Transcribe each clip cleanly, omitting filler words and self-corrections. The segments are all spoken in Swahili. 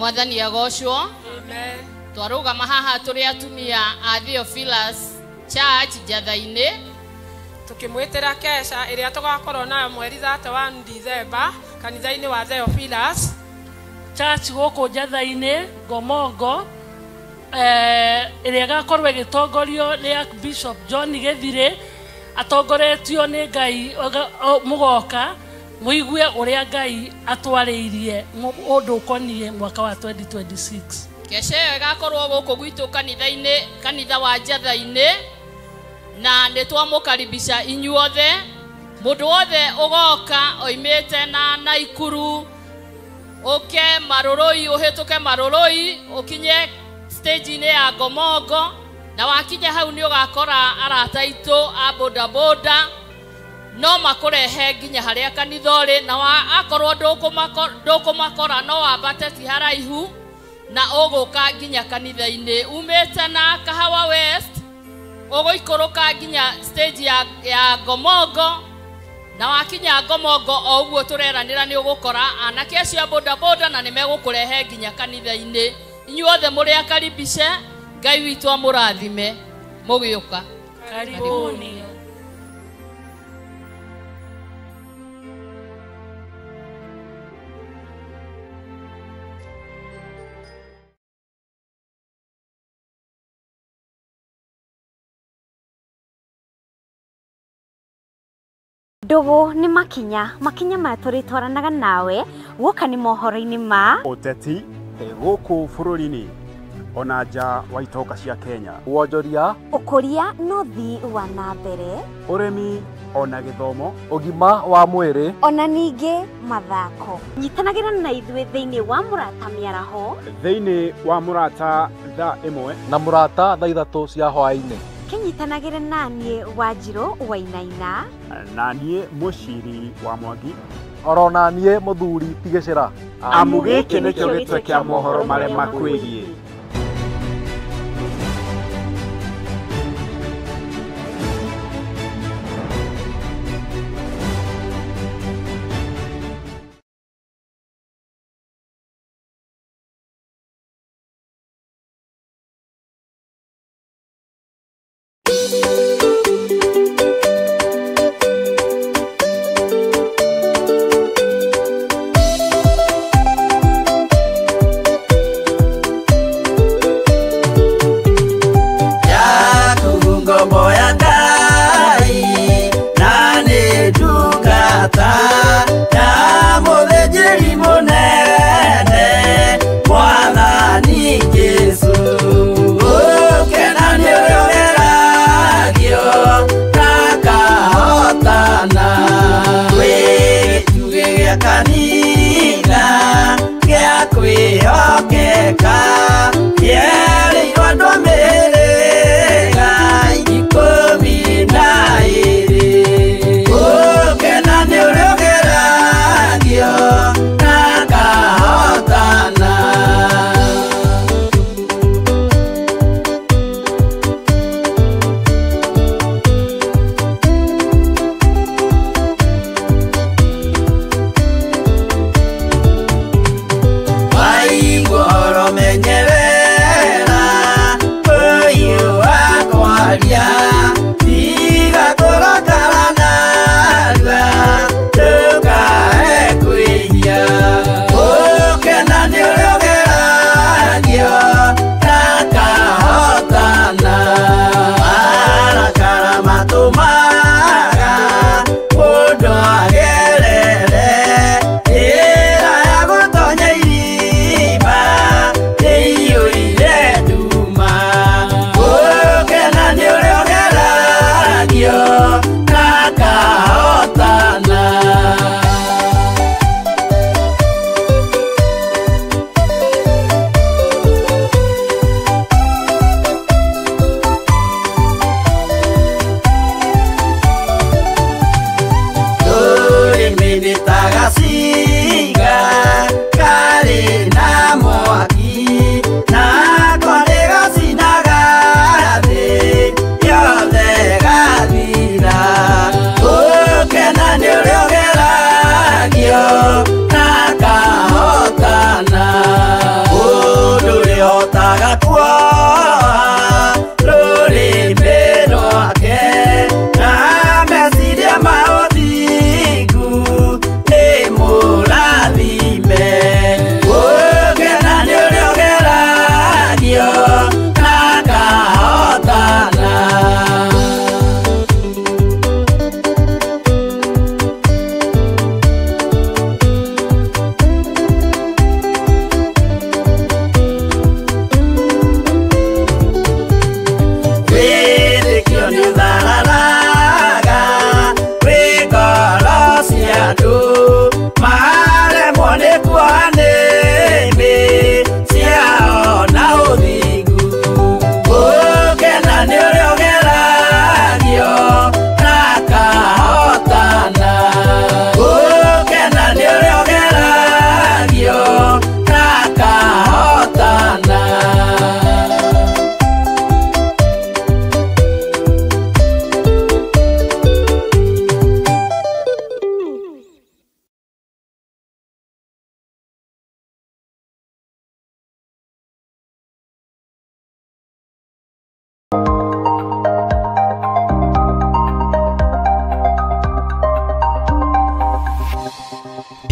Mwathani agocwo. Amen. Twarugama haha turi atumia a Theophilus Church Jathaini tukimwitira kesha iria tugakorwo nayo mweri 31 December kanitha-ini wa Theophilus Church goko Jathaini Gomongo iria gakorwo gitongorio ni Bishop John Githire atongoretio ni Ngai mugoka muigue uria Ngai atwariirie undu ukonie mwaka wa 2026. Kesha igakorwo goko gwitu kanitha wa Jathaini na nitwamukaribisha inyuothe mundu wothe ugoka oimite na Naikuru oke Maroroi uhituke Maroroi ukinye stage ni ya Gomongo na wakinya hau ni ugakora arata itu a boda boda no makurehe nginya haria kanitha ri na akorwo ndukumakora no wambate ti haraihu na uguka nginya kanitha-ini umite na Kahawa West ugoikoroka nginya stage ya Gomongo na wakinya Gomongo o uguo tureranira ni ugukora anake acio boda boda na nimegukurehe nginya kanitha-ini inyuothe muri akaribishe Ngai witu amurathime mugiuka Karibuni. Ndugu ni makinya matũritwaranaga nawe guka ni mohoro-ini ma uteti guku bururi-ini ona nja wa itoka cia Kenya, wonjoria, ukuria no thi wa na mbere, urimi ona githomo, ugima wa mwiri ona ningi mathako. Nyitanagira na ithuĩ thĩinĩ wa Mũrata Mĩaraho, thĩinĩ wa Mũrata thaa 1 na Mũrata thaa 3 cia hwaĩ-inĩ. Kinyitanagĩra naniĩ Wanjirũ Wainaina na niĩ Mũciri wa Mwangi orona niĩ Mũthuri Tigĩcĩra. Amu gĩkĩ nĩkĩo gĩtwe kĩa mohoro marĩa makwĩgiĩ.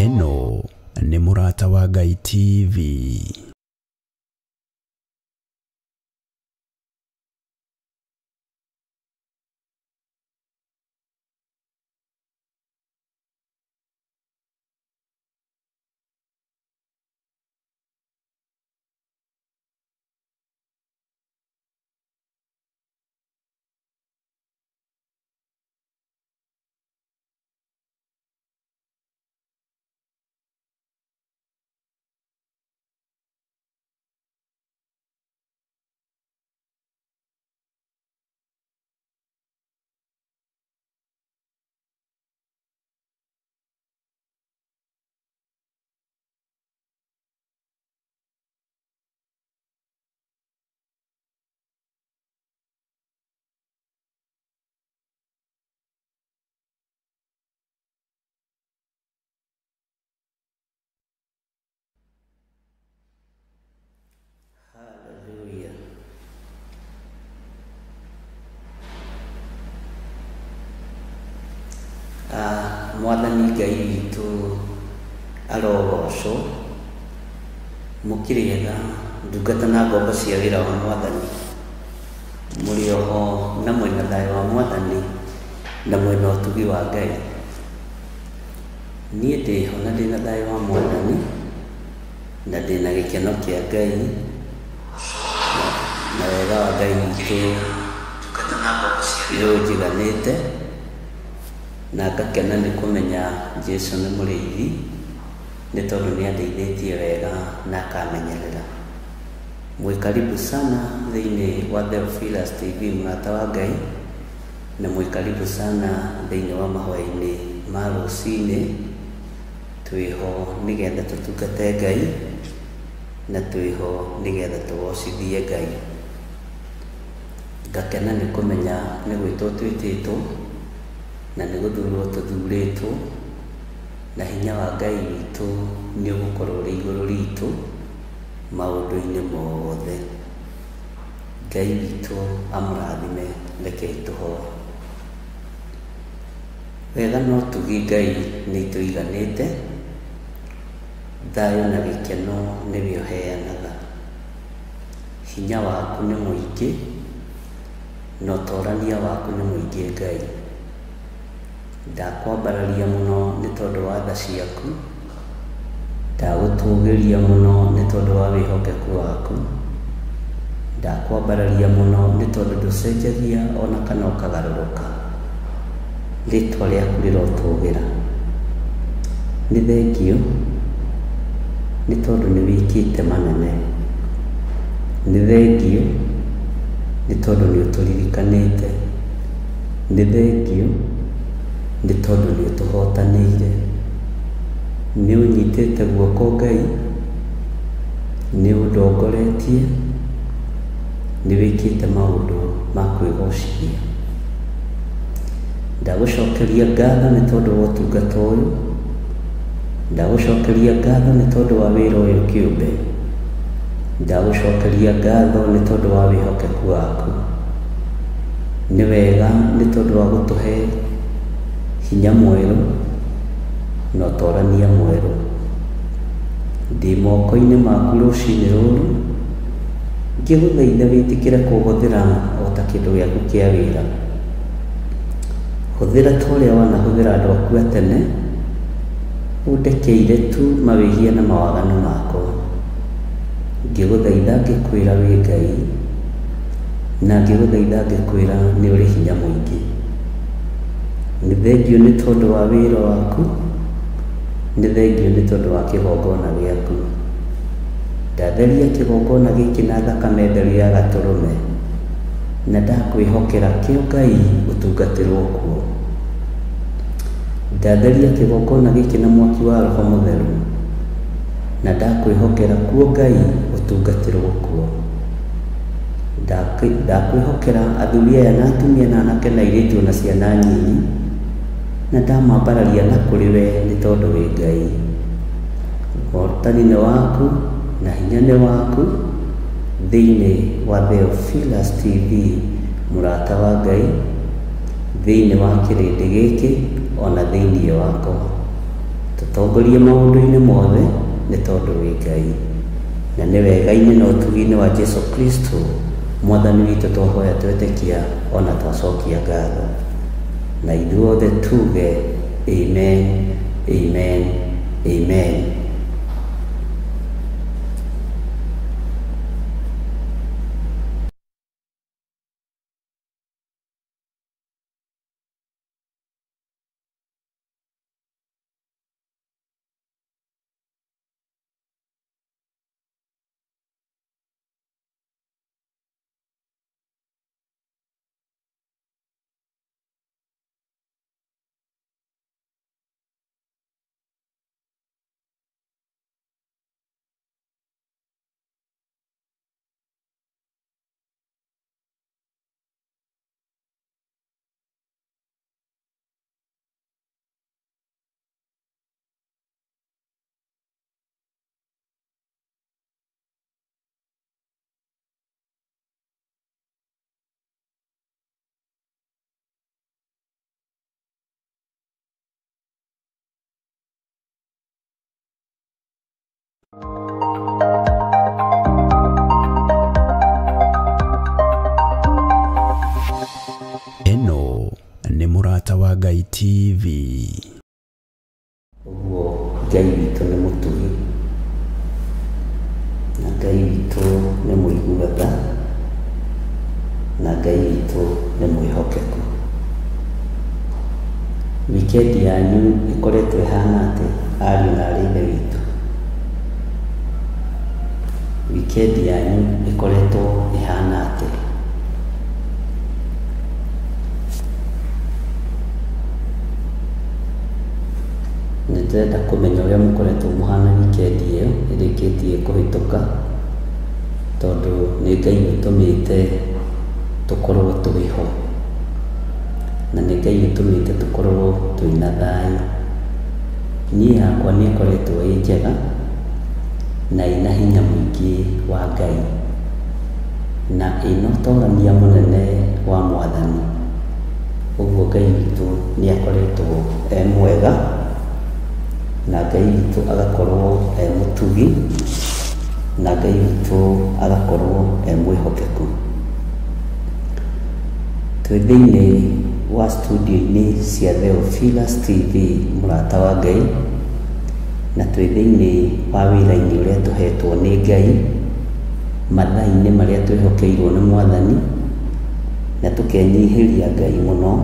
Eno nĩ Mũrata wa Ngai TV. Mwathani Ngai witũ arogocwo mũkĩrĩega ndungata na ngombo cia wĩra wa Mwathani mũrĩ oho na mwĩna thayũ wa Mwathani na mwĩna ũtugi wa Ngai. Niĩ ndĩho na ndĩna thayũ wa Mwathani na ndĩna gĩkeno kĩa Ngai na wega wa Ngai witũ nĩũnjiganĩte na ngakena nĩ kũmenya Jesũ nĩ mũrĩithi nĩ tondũ nĩ andeithĩtie wega na akamenyerera. Mwĩ karibu sana thĩinĩ wa Theophilus TV Mũrata wa Ngai, na mwĩ karibu sana thĩinĩ wa mahoya-inĩ ma rũcinĩ. Twĩho nĩgetha tũtungate Ngai na twĩho nĩgetha tũgocithie Ngai. Ngakena nĩ kũmenya nĩ gwĩtwo twĩtĩtwo na nĩ gũthurwo tũthurĩtwo, na hinya wa Ngai witũ nĩ ũgũkorwo ũrĩ igũrũ ritũ maũndũ-inĩ mothe. Ngai witũ amũrathime, rekei tũhoe. Wega no tugi Ngai nĩ itũiganĩte, thayũ na gĩkeno nĩwe ũheanaga. Hinya waku nĩ mũingĩ na ũtorania waku nĩ mũingĩ Ngai. Ndakwambararia mũno nĩ tondũ wa tha ciaku, ndagũtũgĩria mũno nĩ tondũ wa wĩhokeku waku, ndakwambararia mũno nĩ tondũ ndũcenjagia ona kana ũkagarũrũka. Rĩtwa rĩaku rĩrotũgĩra. Nĩ thengio nĩ tondũ nĩ wĩkĩte manene. Nĩ thengio nĩ tondũ nĩ ũtũririkanĩte. Nĩ thengio nĩ tondũ nĩ ũtũhotanĩire. Nĩ ũnyitĩte guoko Ngai, nĩ ũndongoretie, nĩ wĩkĩte maũndũ ma kwĩgocithia. Ndagũcokeria ngatho nĩ tondũ wa ũtungata ũyũ, ndagũcokeria ngatho nĩ tondũ wa wĩra ũyũ kĩũmbe, ndagũcokeria ngatho nĩ tondũ wa wĩhokeku waku. Nĩ wega nĩ tondũ wa gũtũhe hinya mwerũ na ũtorania mwerũ. Ndĩ moko-inĩ maku rũcinĩ rũrũ, ngĩgũthaitha wĩtĩkĩre kũhũthĩra o ta kĩndũ gĩaku kĩa wĩra. Hũthĩra ta ũrĩa wanahũthĩra andũ aku a tene, ũndekeire tu mawĩhia na mawaganu makwa. Ngĩgũthaitha ngĩkwĩra wĩ Ngai, na ngĩgũthaitha ngĩkwĩra nĩ ũrĩ hinya mũingĩ. Nĩ thengio nĩ tondũ wa wĩra waku, nĩ thengio nĩ tondũ wa kĩgongona gĩaku. Ndatheria kĩgongona gĩkĩ na thakame theru ya Gatũrũme, na ndakwĩhokera kĩo Ngai ũtungatĩrwo kuo. Ndatheria kĩgongona gĩkĩ na mwaki wa Roho Mũtheru, na ndakwĩhokera kuo Ngai ũtungatĩrwo kuo. Ndakwĩhokera athuri aya na atumia na anake na airĩtu na ciana nyinyi, na ndamambararia na kũrĩ we nĩ tondũ wĩ Ngai. Ũhotani nĩ waku na hinya nĩ waku thĩinĩ wa Theophilus TV, mũrata wa Ngai, thĩinĩ wa kĩrĩndĩ gĩkĩ ona thĩinĩ wakwa. Tũtongorie maũndũ-inĩ mothe nĩ tondũ wĩ Ngai, na nĩ wega-inĩ na ũtugi-inĩ wa Jesu Kristo Mwathani witũ twahoya twetĩkia ona twacokia ngatho. Na ithuothe tuge amen, amen, amen. Eno nĩ Mũrata wa Ngai TV. Ũguo Ngai witũ nĩ mũtugi, na Ngai witũ nĩ mũiguaga, na Ngai witũ nĩ mwĩhokeku. Wikendi yanyu ĩkoretwo ĩhana atĩ, ariũ na aarĩ a Ithe witũ? Wikendi yanyu ĩkoretwo ĩhana atĩ? Nĩndĩrenda kũmenya ũrĩa mũkoretwo mũhana wikendi ĩyo ĩrĩkĩtie kũhĩtũka, tondũ nĩ Ngai ũtũmĩte tũkorwo tũrĩ ho, na nĩ Ngai ũtũmĩte tũkorwo twĩna thayũ. Niĩ yakwa nĩ ĩkoretwo ĩ njega na ĩna hinya mũingĩ wa Ngai, na ĩna ũtorania mũnene wa Mwathani. Ũguo Ngai witũ nĩ akoretwo e mwega, na Ngai witũ agakorwo e mũtugi, na Ngai witũ agakorwo e mwĩhokeku. Twĩ thĩinĩ wa studio-inĩ cia Theophilus TV, mũrata wa Ngai, na twĩ thĩinĩ wa wĩra-inĩ ũrĩa tũhetwo nĩ Ngai, mathaa-inĩ marĩa twĩhokeirwo nĩ Mwathani, na tũkenyihĩria Ngai mũno,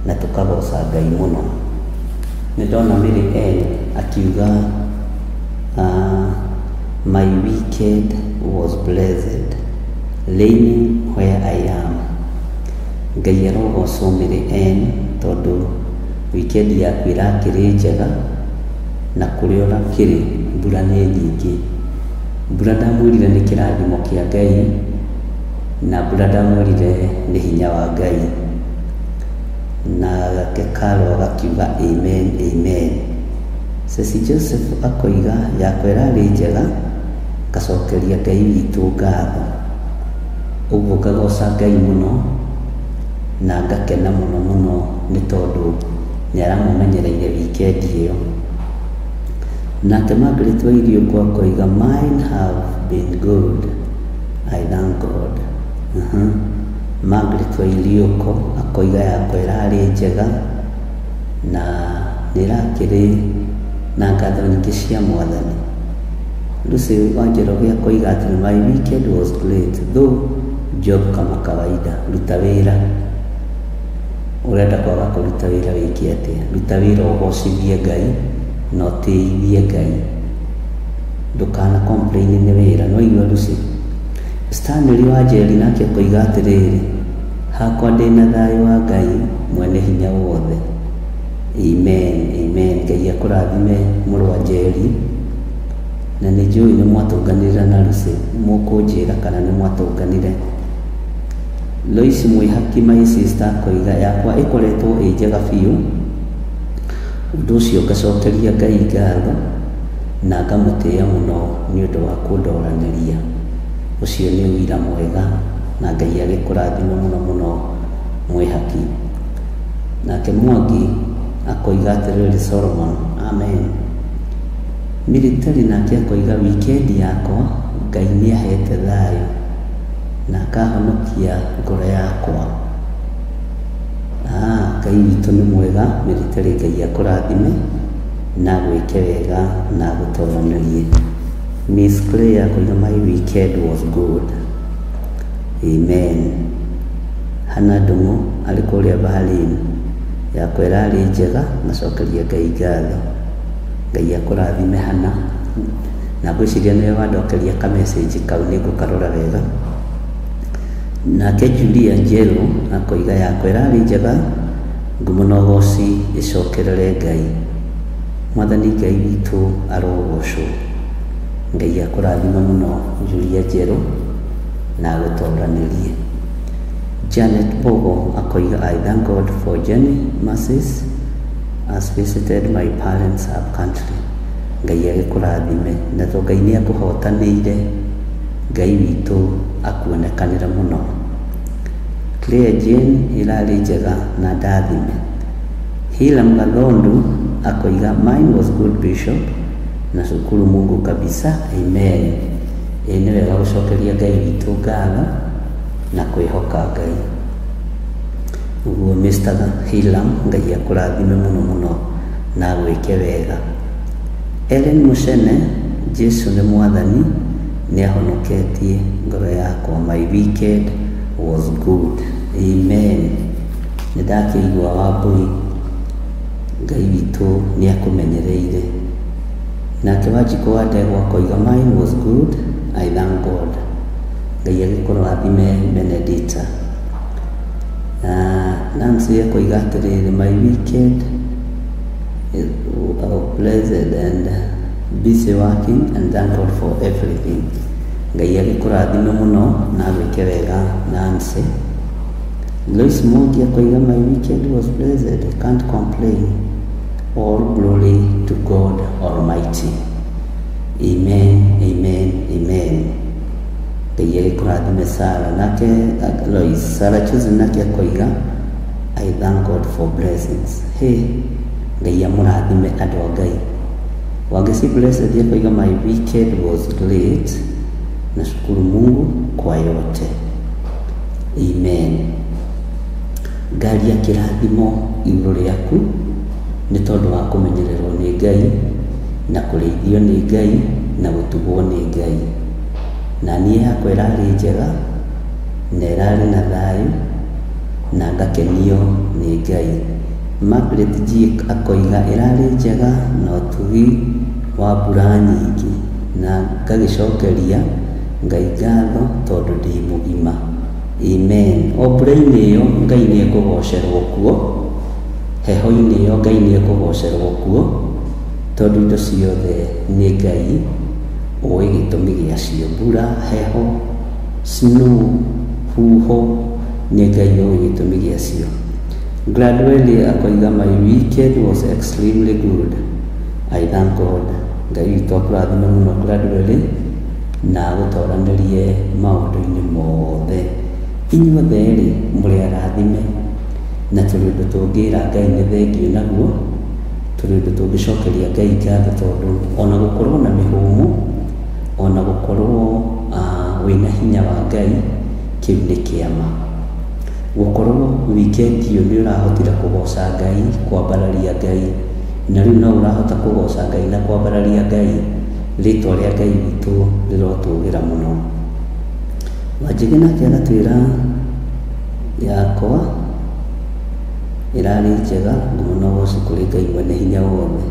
na tũkagoca Ngai mũno. Nĩndona Mary Ann akiuga, my weekend was blessed, reigning where I am. Ngai arogocwo Mary Ann, tondũ wikendi yaku ĩrakĩrĩ njega, na kũrĩa ũrakĩrĩ mbura nĩ nyingĩ. Mbura ndamwĩrire nĩ kĩrathimo kĩa Ngai, na mbura ndamwĩrire nĩ hinya wa Ngai. Na gake Karo agakiuga amen, amen. Ceci Joseph akoiga yakwa ĩrarĩ njega, ngacokeria Ngai witũ ngatho. Ũguo ngagoca Ngai mũno na ngakena mũno mũno nĩ tondũ nĩ aramũmenyereire wikendi ĩyo. Nake Margaret Wairiũkũ akoiga, mine have been good, I thank God. Margaret Wairiũkũ akoiga yakwa ĩrarĩ njega na nĩ ĩrakĩrĩ na ngatho nyingĩ cia Mwathani. Lucy Wanjĩroge akoiga atĩ my weekend was great, though job kama kawaida. Ruta wĩra. Ũrenda kwaga kũruta wĩra wĩke atĩa? Ruta wĩra ũgocithie Ngai na ũtĩithie Ngai. Ndũkana complain nĩ wĩra. No igua Lucy. Stanley Wanjeri nake akoiga atĩrĩrĩ, hakwa ndĩna thayũ wa Ngai mwene hinya wothe. Amen, amen. Ngai akũrathime mũrũ wa Njeri. Na nĩ njũĩ nĩ mwatũnganĩra na Lucy, mũkũnjĩra kana nĩ mwatũnganire. Lois Mwĩhaki my sister akoiga yakwa ĩkoretwo ĩ njega biũ. Ũndũ ũcio ngacokeria Ngai ngatho na ngamũtĩĩa mũno nĩ ũndũ wa kũndoranĩria. Ũcio nĩ wĩra mwega na Ngai agĩkũrathime mũno mũno Mwĩhaki. Nake Mwangi akoiga atĩrĩrĩ Solomon, amen. Military nake akoiga wikendi yakwa Ngai nĩ ahete thayũ na akahonokia ngoro yakwa. Ngai witũ nĩ mwega. Military Ngai akũrathime na gwĩke wega na gũtoranĩrie. Miss Clay akoiga my weekend was good, amen. Hana Ndung'u arĩ kũrĩa Bahrain, yakwa ĩrarĩ njega, ngacokeria Ngai ngatho. Ngai akũrathime Hana, na ngwĩciria nĩwe wandokeria ka message kau nĩngũkarora wega. Nake Julia Njerũ akoiga yakwa ĩrarĩ njega, ngũmũnogoci ĩcokerere Ngai. Mwathani Ngai witũ arogocwo. Ngai akũrathime mũno Julia Njerũ na gũtoranĩrie. Janet Bogo akoiga I thank God for Jenny Mercies has visited my parents up country. Ngai agĩkũrathime na to Ngai nĩ akũhotanĩire. Ngai witũ akuonekanĩra mũno. Claire Jane ĩrarĩ njega na ndathime. Hilam Gathondu akoiga mine was good bishop na shukuru Mungu kabisa, amen. Nĩ wega gũcokeria Ngai witũ ngatho na kwĩhoka Ngai. Ũguo Mr. Hilam, Ngai akũrathime mũno mũno na gwĩke wega. Ellen Mucene, Jesu nĩ Mwathani, nĩ ahonoketie ngoro yakwa. My weekend was good, amen. Nĩ ndakĩigua Wambui, Ngai witũ nĩ akũmenyereire. Nake Wanjikũ wa Ndegwa akoiga mine was good, I thank God. Ngai agĩkũrathime Benedicta. Nancy akoiga atĩrĩrĩ my weekend is blessed and busy working and thank God for everything. Ngai agĩkũrathime mũno na gwĩke wega Nancy. Lois Mwangi akoiga my weekend was blessed, I can't complain. All glory to God Almighty. Amen, amen, amen. Ngai agĩkũrathime Sarah. Nake Lois Sarah Chosen nake akoiga I thank God for blessings. Hey, Ngai amũrathime andũ a Ngai. Wangeci Blessed akoiga my weekend was great na shukuru Mungu kwa yote, amen. Ngari ya kĩrathimo igũrũ rĩaku nĩ tondũ wa kũmenyererwo nĩ Ngai na kũrĩithio nĩ Ngai na gũtugwo nĩ Ngai. Na niĩ yakwa ĩrarĩ njega na ĩrarĩ na thayũ na ngakenio nĩ Ngai. Margaret G akoiga ĩrarĩ njega na ũtugi wa mbura nyingĩ na ngagĩcokeria Ngai ngatho tondũ ndĩ mũgima, amen. O mbura-inĩ ĩyo Ngai nĩ ekũgocerwo kuo, heho-inĩ ĩyo Ngai nĩ ekũgocerwo kuo, tondũ indo ciothe nĩ Ngai ũĩ gĩtũmi gĩacio. Mbura, heho, snow, huho, nĩ Ngai ũĩ gĩtũmi gĩacio. Gladwell akoiga my weekend was extremely good, I thank God. Ngai witũ akũrathime mũno Gladwell na gũtoranĩrie maũndũ-inĩ mothe. Inyuothe rĩ mũrĩ arathime, na tũrĩ ũndũ tũngĩra Ngai nĩ thengiũ naguo, tũrĩ ũndũ tũngĩcokeria Ngai ngatho, tondũ ona gũkorwo na mĩhũmũ, ona gũkorwo wĩna hinya wa Ngai, kĩu nĩ kĩama. Gũkorwo wikendi ĩyo nĩ ũrahotire kũgoca Ngai, kwambararia Ngai, na rĩu no ũrahota kũgoca Ngai na kwambararia Ngai, rĩtwa rĩa Ngai witũ rĩrotũgĩra mũno. Wanjĩgĩ nake agatwĩra yakwa ĩrarĩ njega, ngũmũnogoci kũrĩ Ngai mwene hinya wothe.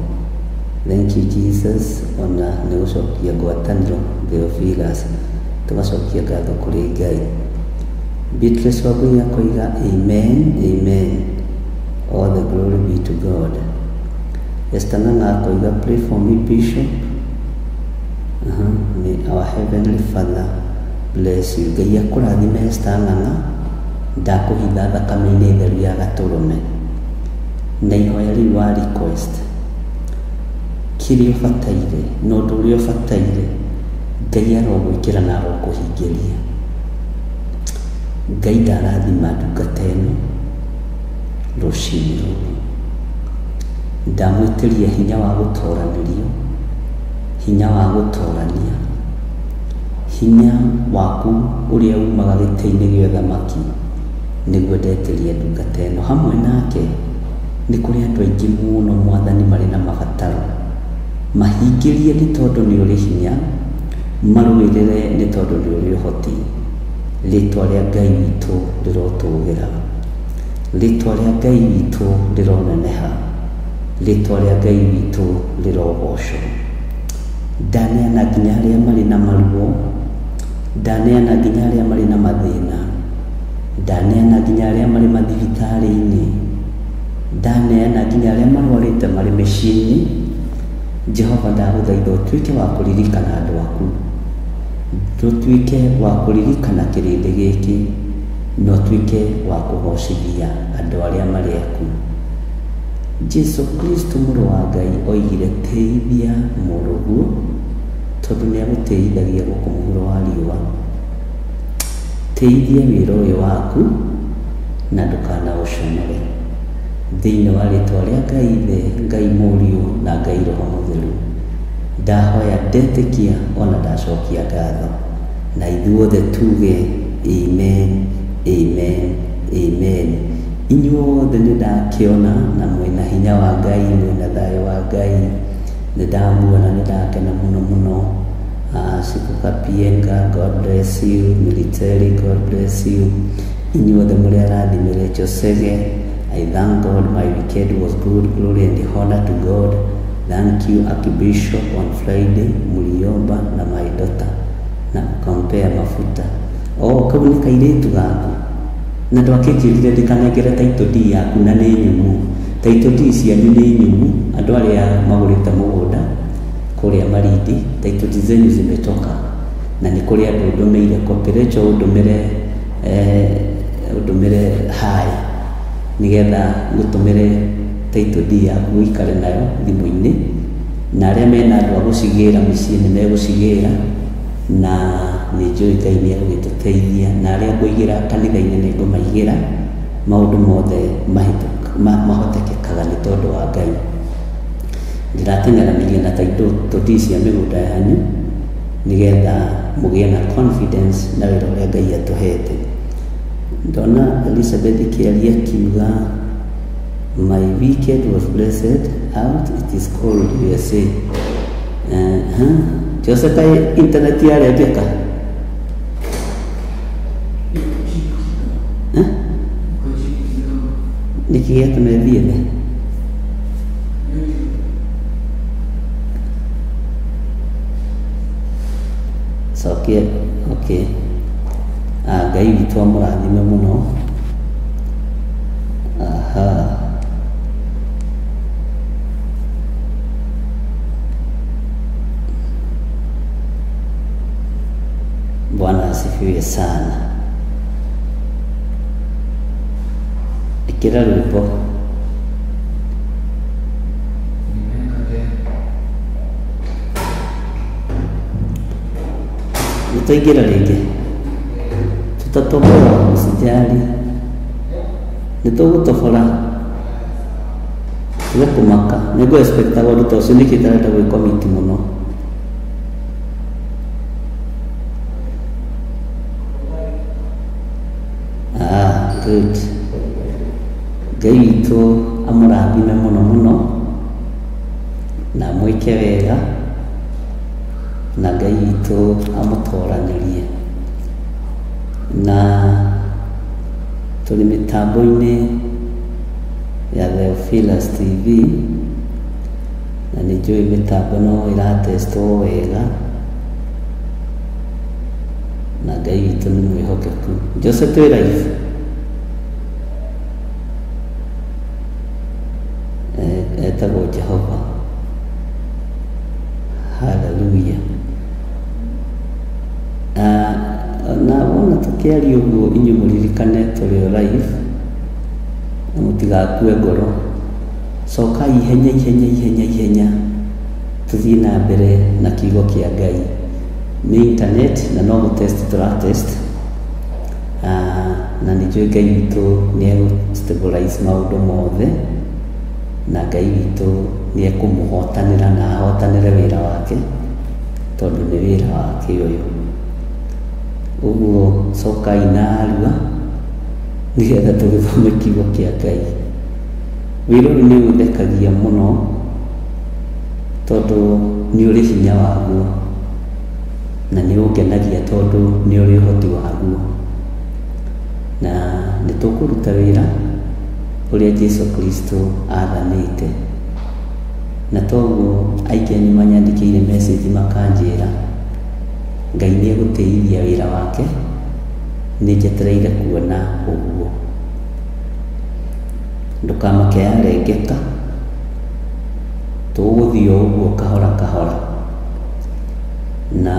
Thank you Jesus, ona nĩ gũcokia ngwatanĩro Theophilus, tũgacokia ngatho kũrĩ Ngai. Beatrice Wambui akoiga amen, amen, all the glory be to God. Esther Ng'ang'a akoiga pray for me Bishop. May our heavenly Father bless you. Ngai akũrathime Esther Ng'ang'a, ndakũhitha thakame-inĩ theru ya Gatũrũme, na ihoya rĩu wa request kĩrĩa ũbataire na ũndũ ũrĩa ũbataire, Ngai arogwĩkĩra na arokũhingĩria. Ngai ndarathima ndungata ĩno rũciinĩ rũrũ, ndamwĩtĩria hinya wa gũtoranĩrio, hinya wa gũtorania, hinya waku ũrĩa umaga gĩtĩ-inĩ gĩa ũthamaki, nĩguo ndetĩrie ndungata ĩno. Hamwe nake nĩ kũrĩ andũ aingĩ mũno Mwathani marĩ na mabataro, mahingĩrie nĩ tondũ nĩ ũrĩ hinya, marũĩrĩre nĩ tondũ nĩ ũrĩ ũhoti. Rĩtwa rĩa Ngai witũ rĩrotũgĩra, rĩtwa rĩa Ngai witũ rĩroneneha, rĩtwa rĩa Ngai witũ rĩrogocwo. Ndaneana nginya arĩa marĩ na maruo, ndaneana nginya arĩa marĩ na mathĩna, ndaneana nginya arĩa marĩ mathibitarĩ-inĩ, ndaneana nginya arĩa marwarĩte marĩ mĩciĩ-inĩ. Jehova ndagũthaitha ũtuĩke wa kũririkana andũ aku, tũtuĩke wa kũririkana kĩrĩndĩ gĩkĩ, na ũtuĩke wa kũgocithia andũ arĩa marĩ aku. Jesu Kristo mũrũ wa Ngai oigire teithia mũrũguo, tondũ nĩ agũteithagia gũkũ mũhuro wa riũa. Teithia wĩra ũyũ waku na ndũkanaũconore, thĩinĩ wa rĩtwa rĩa Ngai Ithe, Ngai Mũriũ na Ngai Roho Mũtheru, ndahoya ndetĩkia ona ndacokia ngatho, na ithuothe tuge amen, amen, amen. Inyuothe nĩ ndakĩona na mwĩna hinya wa Ngai, mwĩna thayũ wa Ngai, nĩ ndamuona, nĩ ndakena mũno mũno. Sikuka Pienga, God bless you. Military, God bless you. Inyuothe mũrĩ arathimĩre Josege, I thank God my weekend was good. Glory and honor to God. Thank you Archbishop on Friday, Muriomba na my daughter, na compare mafuta. Kau nĩ kairĩtu gaku, na ndwakĩnjĩrire ndikanengere title deed yaku, na nĩ nyumu. Title deed cianyu nĩ nyumu, andũ arĩa magũrĩte mũgũnda kũrĩa Marindi, title deed zenyu zimetoka, na nĩ kũrĩ andũ ndũmĩire Koperacho, ũndũmĩre hai, nĩgetha gũtũmĩre title deed yaku ũikare nayo thimũ-inĩ, na arĩa mena andũ a gũcigĩra mĩciĩ nĩ megũcigĩra, na nĩ njũĩ Ngai nĩ agũgĩtũteithia, na arĩa ngũigĩra kanitha-inĩ nĩ ngũmaigĩra, maũndũ mothe mahotekekaga nĩ tondũ wa Ngai. Ndirateng'eranirie na title deed cia mĩgũnda yanyu, nĩgetha mũgĩe na confidence na wĩra ũrĩa Ngai atũhete. Ndona Elizabeth Kĩaria akiuga my weekend was blessed out, it is cold USA. Joseph, internet yarĩa ngĩka nĩkĩ gĩatũme thiĩ thĩ? Cokia, okay. Ngai witũ amũrathime mũno. Bwana asifiwe sana. Ikira rwĩmbo. tutaingira rĩngĩ, tutatobora, usijali, nitũgũtobora tiga kũmaka. Nĩngũ expectaga ũndũ ta ũcio, nĩkĩ tarenda gwĩkomiti mũno. Good. Ngai witũ amũrathime mũno mũno na mwĩke wega, na Ngai witũ amũtoranĩrie. Na tũrĩ mĩtambo-inĩ ya Theophilus TV, na nĩ njũĩ mĩtambo no ĩratestwo wega, na Ngai witũ nĩ mwĩhokeku. Jose twĩ live. Etagwo Jehova. Hallelujah. Na wona tũkĩaria ũguo inyuĩ mũririkane tũrĩ live, na mũtigakue ngoro. Cokai ihenya ihenya ihenya ihenya, tũthiĩ na mbere na kiugo kĩa Ngai. Nĩ internet na no gũtest tũratest, na nĩ njũĩ Ngai witũ nĩ egũ-stabilize maũndũ mothe, na Ngai witũ nĩ ekũmũhotanĩra na ahotanĩre wĩra wake, tondũ nĩ wĩra wake ũyũ. Ũguo cokai na arua nĩgetha tũgĩthome kiugo kĩa Ngai. Wĩra ũyũ nĩ ũthekagia mũno, tondũ nĩ ũrĩ hinya waguo, na nĩ ũngenagia tondũ nĩ ũrĩ ũhoti waguo, na nĩ tũkũruta wĩra ũrĩa Jesu Kristo athanĩte. Na toguo aingĩ nĩ manyandĩkĩire message makanjĩra Ngai nĩ egũtĩithia wĩra wake, nĩ njetereire kuona ũguo. Ndũkamake yarengeka, tũgũthiĩ ũguo kahora kahora. Na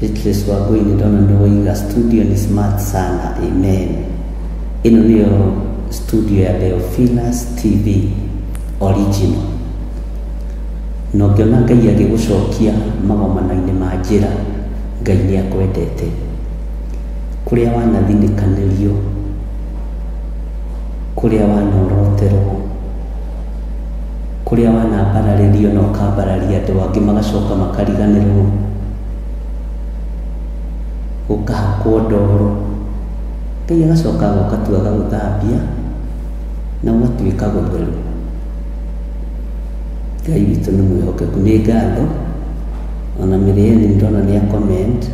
Beatrice Wangui nĩ ndona nĩ waiga studio nĩ smart sana, amen. Ĩno nĩyo studio ya Theophilus TV original. Na ũngĩona Ngai agĩgũcokia magomano-inĩ ma njĩra, Ngai nĩ akwendete. Kũrĩa wanathinĩkanĩrio, kũrĩa wanoroterwo, kũrĩa wanambararĩrio na ũkambararia andũ angĩ magacoka makariganĩrwo, ũkahakwo ndoro, Ngai agacoka agoka agagũthambia na ũgatuĩka gũtheru. Ngai witũ nĩ mwĩhokeku. Nĩ ngatho, ona Miriam ndona nĩ comment,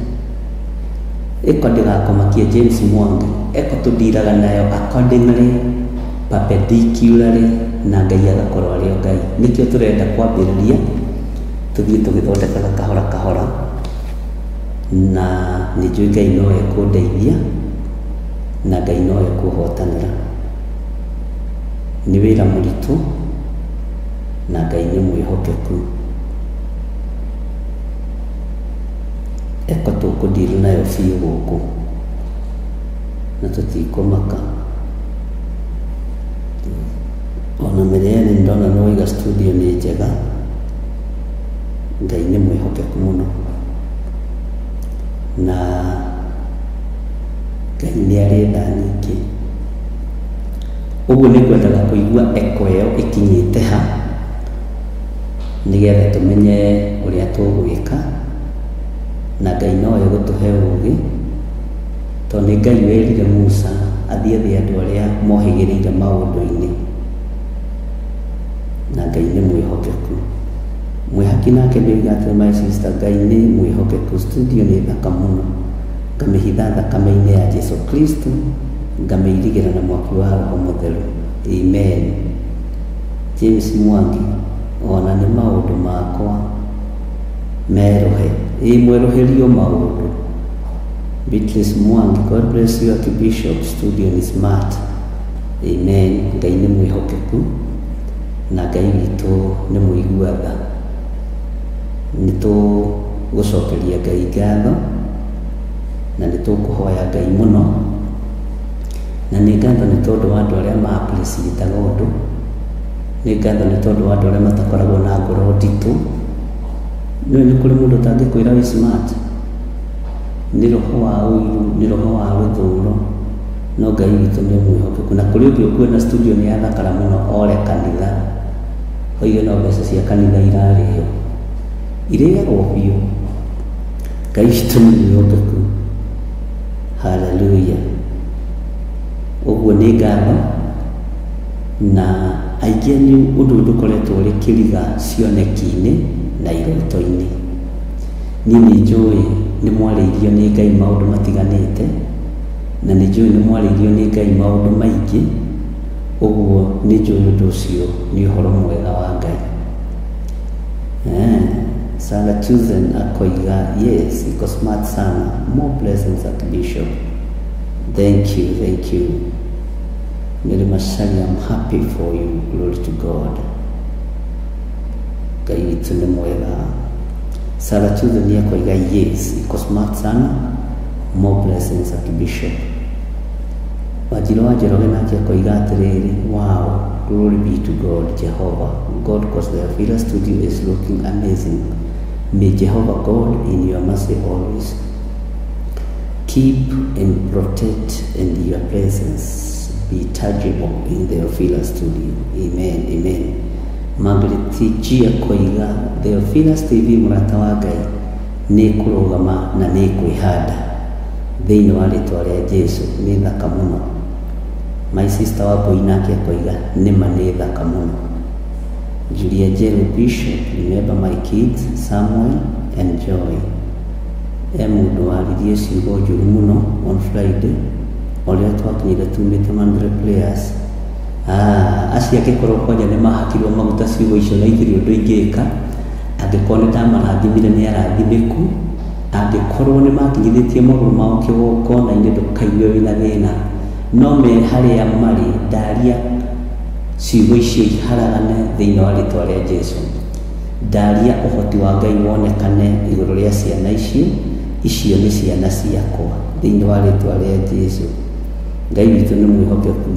ĩko ndĩgakomakie James Mwangi, ĩko tũndiraga nayo accordingly, perpendicularly, na Ngai agakorwo arĩ o Ngai. Nĩkĩo tũrenda kwambĩrĩria, tũthiĩ tũgĩthondekaga kahora kahora, na nĩ njũĩ Ngai no ekũndeithia, na Ngai no ekũhotanĩra. Nĩ wĩra mũritũ, na Ngai nĩ mwĩhokeku. Eko tũkũndiru nayo biũ gũkũ, na tũtikũmaka. Ona Miriam ndona nĩ waiga studio nĩ njega, Ngai nĩ mwĩhokeku mũno, na Ngai nĩ arenda nyingĩ. Ũguo nĩ ngwendaga kũigua eko ĩyo ĩkinyĩte ha, nĩgetha tũmenye ũrĩa tũgwĩka, na Ngai no egũtũhe ũũgĩ, tondũ nĩ Ngai werire Musa athiĩ thĩ andũ arĩa mohĩgĩrĩire maũndũ-inĩ, na Ngai nĩ mwĩhokeku. Mwĩhaki nake nĩoiga atĩ my sister, Ngai nĩ mwĩhokeku. Studio nĩ thaka mũno, ngamĩhitha thakame-inĩ ya Jesu Kristo, ngamĩirigĩra na mwaki wa Roho Mũtheru, amen. James Mwangi, ona nĩ maũndũ makwa merohe, mweroherio maũndũ. Beatrice Mwangi, God bless you, Archbishop. Studio ni smart, amen. Ngai nĩ mwĩhokeku, na Ngai witũ nĩ mũiguaga. Nĩ tũgũcokeria Ngai ngatho, na nĩ tũkũhoya Ngai mũno, na nĩ ngatho nĩ tondũ wa andũ arĩa ma-appreciate ũndũ, nĩ ngatho nĩ tondũ wa andũ arĩa matakoragwo na ngoro nditũ. Nĩ kũrĩ mũndũ ũtangĩkwĩra wĩ smart, nĩ roho wa ũiru, nĩ roho wa rũthũũro, no Ngai witũ nĩ mwĩhokeku. Na kũrĩ ũngĩ ũkuona studio nĩ yathakara mũno ore kanitha, oige no mbeca cia kanitha irarĩo, irĩagwo biũ. Ngai witũ nĩ mwĩhokeku. Haleluya. Ũguo nĩ ngatho, na aingĩ nĩ ũndũ ndũkoretwo ũrĩ kĩriga cioneki-inĩ na iroto-inĩ. Niĩ nĩ njũĩ nĩ mwarĩirio nĩ Ngai maũndũ matiganĩte, na nĩ njũĩ nĩ mwarĩirio nĩ Ngai maũndũ maingĩ. Ũguo nĩ njũĩ ũndũ ũcio nĩ ũhoro mwega wa Ngai. Sarah Chuzen akoiga, yes, iko smart sana. More blessings Archbishop. Thank you, thank you. Mary Mashari, I'm happy for you. Glory to God. Ngai witũ nĩ mwega. Sarah Chuzen akoiga, yes, iko smart sana. More blessings Archbishop. Wajiro wa Njoroge nake akoiga atĩrĩrĩ, wow, glory be to God, Jehovah. God, because the Villa studio is looking amazing. May Jehovah God in your mercy always keep and protect, and your presence be tangible in the Villa studio. Amen, amen. Margaret G akoiga, the Villa TV mũrata wa Ngai nĩ kũrũgama na nĩ kwĩhanda thĩinĩ wa rĩtwa rĩa Jesũ, nĩ thaka mũno. My sister wa Mbũi nake akoiga, nĩma nĩ thaka mũno. Julia Jero Bishop, remember my kids, Samuel and Joy. Mũndũ waririe ciugo njũru mũno on Friday, ũrĩa twakinyire tumĩte 100 players. Acio angĩkorwo kwanja nĩ mahakirwo maguta ciugo icio na igĩrĩ ũndũ ingĩka, angĩkorwo nĩ ndamarathimire nĩ arathimĩku, angĩkorwo nĩ makinyithĩtie magũrũ mao kĩgongona-inĩ ndũkaigue wĩna thĩna, no me harĩa marĩ ndaria ciugo icio iharagane thĩinĩ wa rĩtwa rĩa Jesũ. Ndaria ũhoti wa Ngai wonekane igũrũ rĩa ciana icio nĩ ciana ciakwa thĩinĩ wa rĩtwa rĩa Jesũ. Ngai witũ nĩ mwĩhokeku.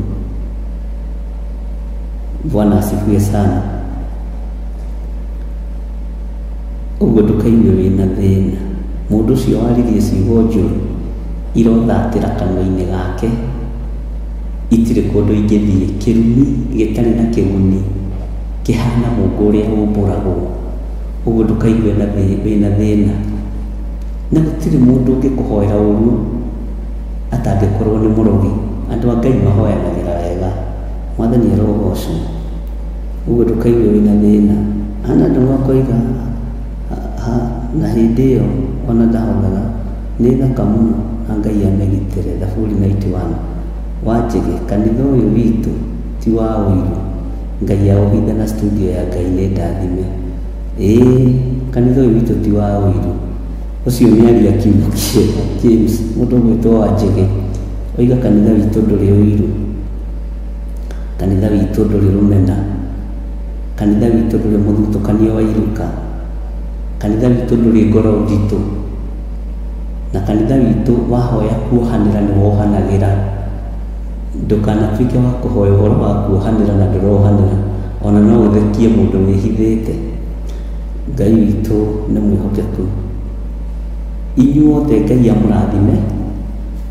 Bwana asifiwe sana. Ũguo ndũkaigue wĩna thĩna. Mũndũ ũcio waririe ciugo njũru irothatĩra kanua-inĩ gake, itirĩ kũndũ ingĩthiĩ, kĩrumi gĩtarĩ na kĩguni kĩhana mũndũ ũrĩa ũmbũragwo. Ũguo ndũkaigue wĩna thĩna, na gũtirĩ mũndũ ũngĩkũhoera ũru atangĩkorwo nĩ mũrogi. Andũ a Ngai mahoyanagĩra wega, Mwathani arogocwo. Ũguo ndũkaigue wĩna thĩna. Ana andũ makoiga, na hĩndĩ ĩyo ona ndahothaga nĩ thaka mũno, na Ngai amĩgitĩre. Thaburi 91 Wanjĩge, kanitha ũyũ witũ ti wa ũiru, Ngai aũhithe na studio ya Ngai nĩ ndathime. Kanitha ũyũ witũ ti wa ũiru. Ũcio nĩ aria kiugo kĩega. James mũndũ gwĩtwo Wanjĩge oiga, kanitha witũ ndũrĩ ũiru, kanitha witũ ndũrĩ rũmena, kanitha witũ ndũrĩ mũthutũkanio wa iruka, kanitha witũ ndũrĩ ngoro nditũ, na kanitha witũ wahoya kuohanĩra nĩ wohanagĩra. Ndũkanatuĩke wa kũhoya ũhoro wa kuohanĩra na ndũrohanĩra, ona no ũthekie mũndũ wĩhithĩte. Ngai witũ nĩ mwĩhokeku. Inyuothe Ngai amũrathime,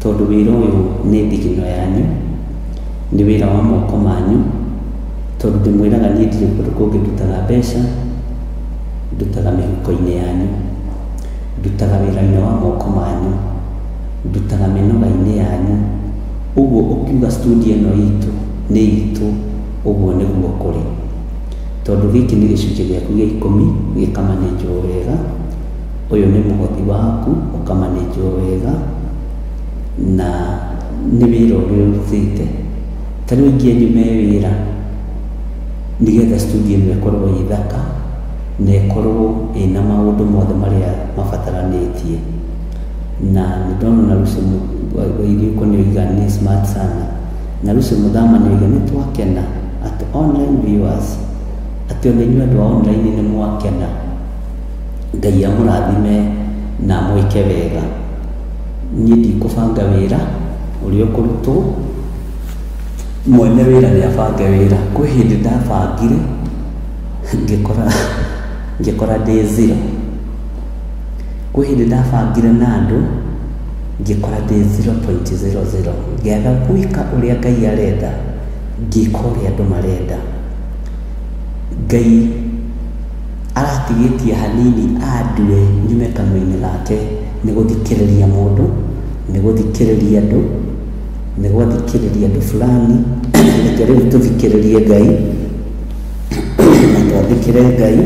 tondũ wĩra ũyũ nĩ thigino yanyu, nĩ wĩra wa moko manyu, tondũ ndĩmwĩraga niĩ ndirĩ kũndũ kũngĩ ndutaga mbeca, ndutaga mĩhuko-inĩ yanyu, ndutaga wĩra-inĩ wa moko manyu, ndutaga mĩnoga-inĩ yanyu. Ũguo ũkiuga studio ĩno itũ nĩ itũ, ũguo nĩguo kũrĩ, tondũ gĩkĩ nĩ gĩcunjĩ gĩaku gĩa 10 gĩkamanĩnjwo wega. Ũyũ nĩ mũhothi waku ũkamanĩnjwo wega, na nĩ wĩra ũrĩa ũrutĩte. Ta rĩu aingĩ anyu me wĩra nĩgetha studio ĩno ĩkorwo ĩ thaka na ĩkorwo ĩna maũndũ mothe marĩa mabataranĩtie. Na nĩ ndona na Lucy Wairiũko nĩ oiga nĩ smart sana, na Lucy Mũthama nĩ oiga nĩ twakena at online viewers, atĩ ona inyuĩ andũ a online nĩ mwakena. Ngai amũrathime na mwĩke wega. Niĩ ndikũbanga wĩra ũrĩa ũkũrutwo, mwene wĩra nĩ abange wĩra. Kwĩ hĩndĩ ndabangire ngĩkora ndĩ zero. Kwĩ hĩndĩ ndabangire na andũ ngĩkora ndĩ 0.00 ngĩaga gwĩka ũrĩa Ngai arenda, ngĩka ũrĩa andũ marenda. Ngai aratigĩtie hanini andue nyume kanua-inĩ gake nĩ gũthikĩrĩria mũndũ, nĩ gũthikĩrĩria andũ, nĩ gũthikĩrĩria andũ fulani. Reke rĩu tũthikĩrĩrie Ngai na twathĩkĩre Ngai,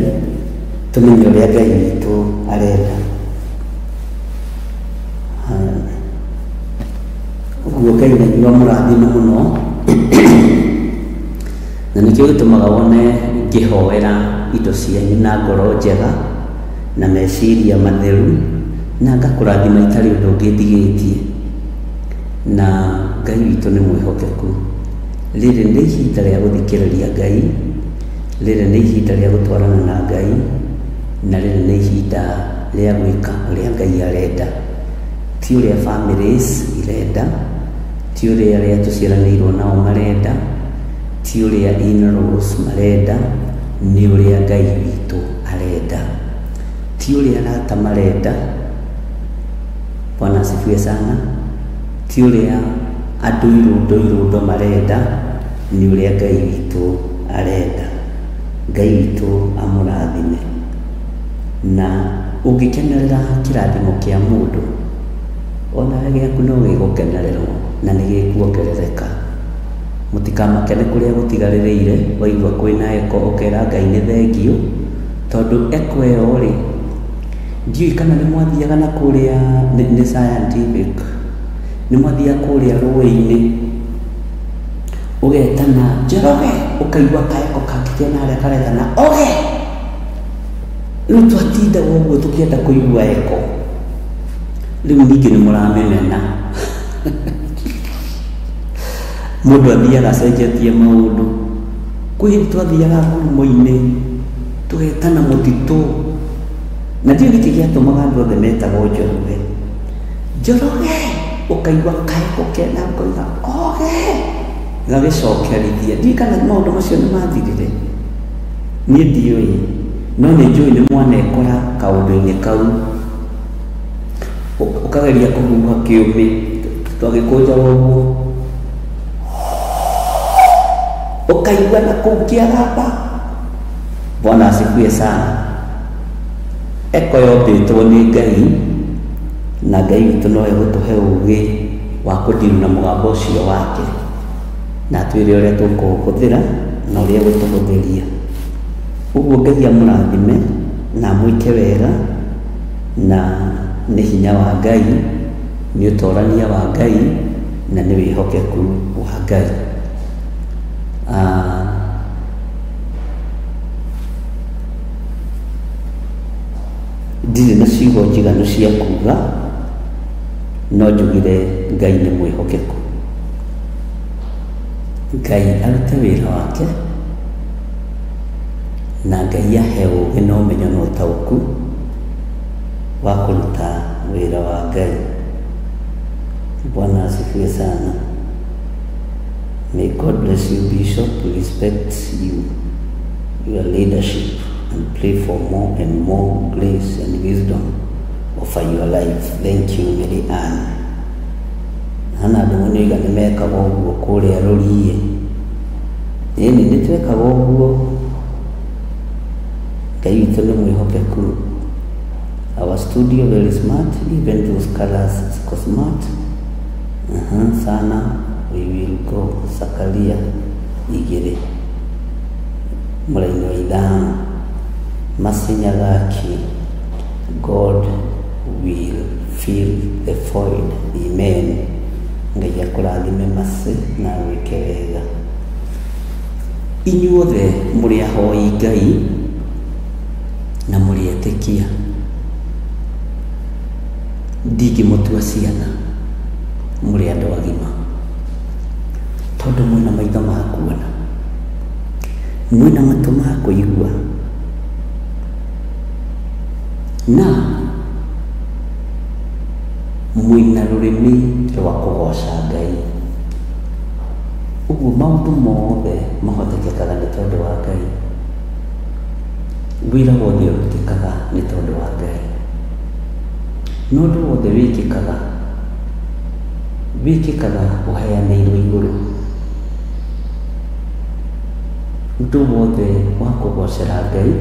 tũmenye ũrĩa Ngai witũ arenda. Ũguo Ngai nĩguo mũrathime mũno, na nĩkĩo gĩtũmaga wone ngĩhoera indo cianyu na ngoro njega na meciria matheru, na ngakũrathima itarĩ ũndũ ũngĩ ndigĩtie. Na Ngai witũ nĩ mwĩhokeku. Rĩrĩ nĩ ihinda rĩa gũthikĩrĩria Ngai, rĩrĩ nĩ ihinda rĩa gũtwarana na Ngai, na rĩrĩ nĩ ihinda rĩa gwĩka ũrĩa Ngai arenda, ti ũrĩa families irenda, ti ũrĩa arĩa tũciaranĩirwo nao marenda, ti ũrĩa in-laws marenda, nĩ ũrĩa Ngai witũ arenda, ti ũrĩa arata marenda. Bwana asifiwe sana. Ti ũrĩa andũ irundo marenda, nĩ ũrĩa Ngai witũ arenda. Ngai witũ amũrathime. Na ũngĩkenerera kĩrathimo kĩa mũndũ, onawe gĩaku no gĩgũkenererwo na nĩ gĩkuongerereka. Mũtikamakene kũrĩa gũtigarĩrĩire, waigua kwĩna eko ũkera Ngai nĩ thengio, tondũ eko ĩyo rĩ, ndiũĩ kana nĩ mwathiaga na kũrĩa nĩ scientific, nĩ mwathiaga kũrĩa rũĩ-inĩ ũgetana Njoroge, ũkaigua kaeko kakĩgĩa narĩa karetana oge. Rĩu twatinda ũguo tũkĩenda kũigua eko, rĩu ningĩ nĩ mũramĩmena. Mũndũ athiaga acenjetie maũndũ. Kwĩ hĩndĩ twathiaga ngurumo-inĩ tũgetana mũtitũ, na ndiũĩ gĩkĩ gĩatũmaga andũ othe metagwo Njoroge. Njoroge, ũkaigua kaeko kena ngoiga oge, gagĩcokerithia. Ndiũĩ kana maũndũ macio nĩ mathirire, niĩ ndiũĩ, no nĩ njũĩ nĩ mwanekora kaũndũ-inĩ kau, ũkageria kũhuha kĩũmĩ, twagĩkũnjaga ũguo, ũkaigua na kũu kĩagamba. Bwana asifiwe sana. Eko yombĩtwo nĩ Ngai, na Ngai witũ no egũtũhe ũgĩ wa kũndiru na mũgambo ũcio wake, na twĩre ũrĩa tũkũhũthĩra na ũrĩa gũtũhũthĩria. Ũguo Ngai amũrathime na mwĩke wega, na nĩ hinya wa Ngai, nĩ ũtorania wa Ngai, na nĩ wĩhokeku wa Ngai. Ndirĩ na ciugo njiganu cia kuga, no njugire Ngai nĩ mwĩhokeku. Ngai arute wĩra wake, na Ngai ahe ũũgĩ na ũmenyo na ũtaũku wa kũruta wĩra wa Ngai. Bwana asifiwe sana. May God bless you, Bishop. We respect you, your leadership, and pray for more and more grace and wisdom over your life. Thank you, Mary Ann. Hana andũ mũnĩiga nĩ mekaga ũguo kũrĩa rũriĩ. Ĩni nĩ twekaga ũguo. Ngai witũ nĩ mwĩhokeku. Our studio very smart, even those colors ziko smart. Sana. We will go Sakaria igere mũraini wa ithano Masinyagaki. God will fill the void. Amen. Ngai akũrathime Masi na wĩke wega. Inyuothe mũrĩ ahoi Ngai na mũrĩ etĩkia, ndingĩmũtua ciana, mũrĩ andũ agima, tondũ mwĩna maitho ma kuona, mwĩna matũ ma kũigua, na mwĩna rũrĩmĩ rwa kũgoca Ngai. Ũguo maũndũ mothe mahotekekaga nĩ tondũ wa Ngai. Wĩra wothe ũrutĩkaga nĩ tondũ wa Ngai. Na ũndũ wothe wĩkĩkaga wĩkĩkaga ũheanĩirwo igũrũ. Ũndũ wothe wa kũgocera Ngai,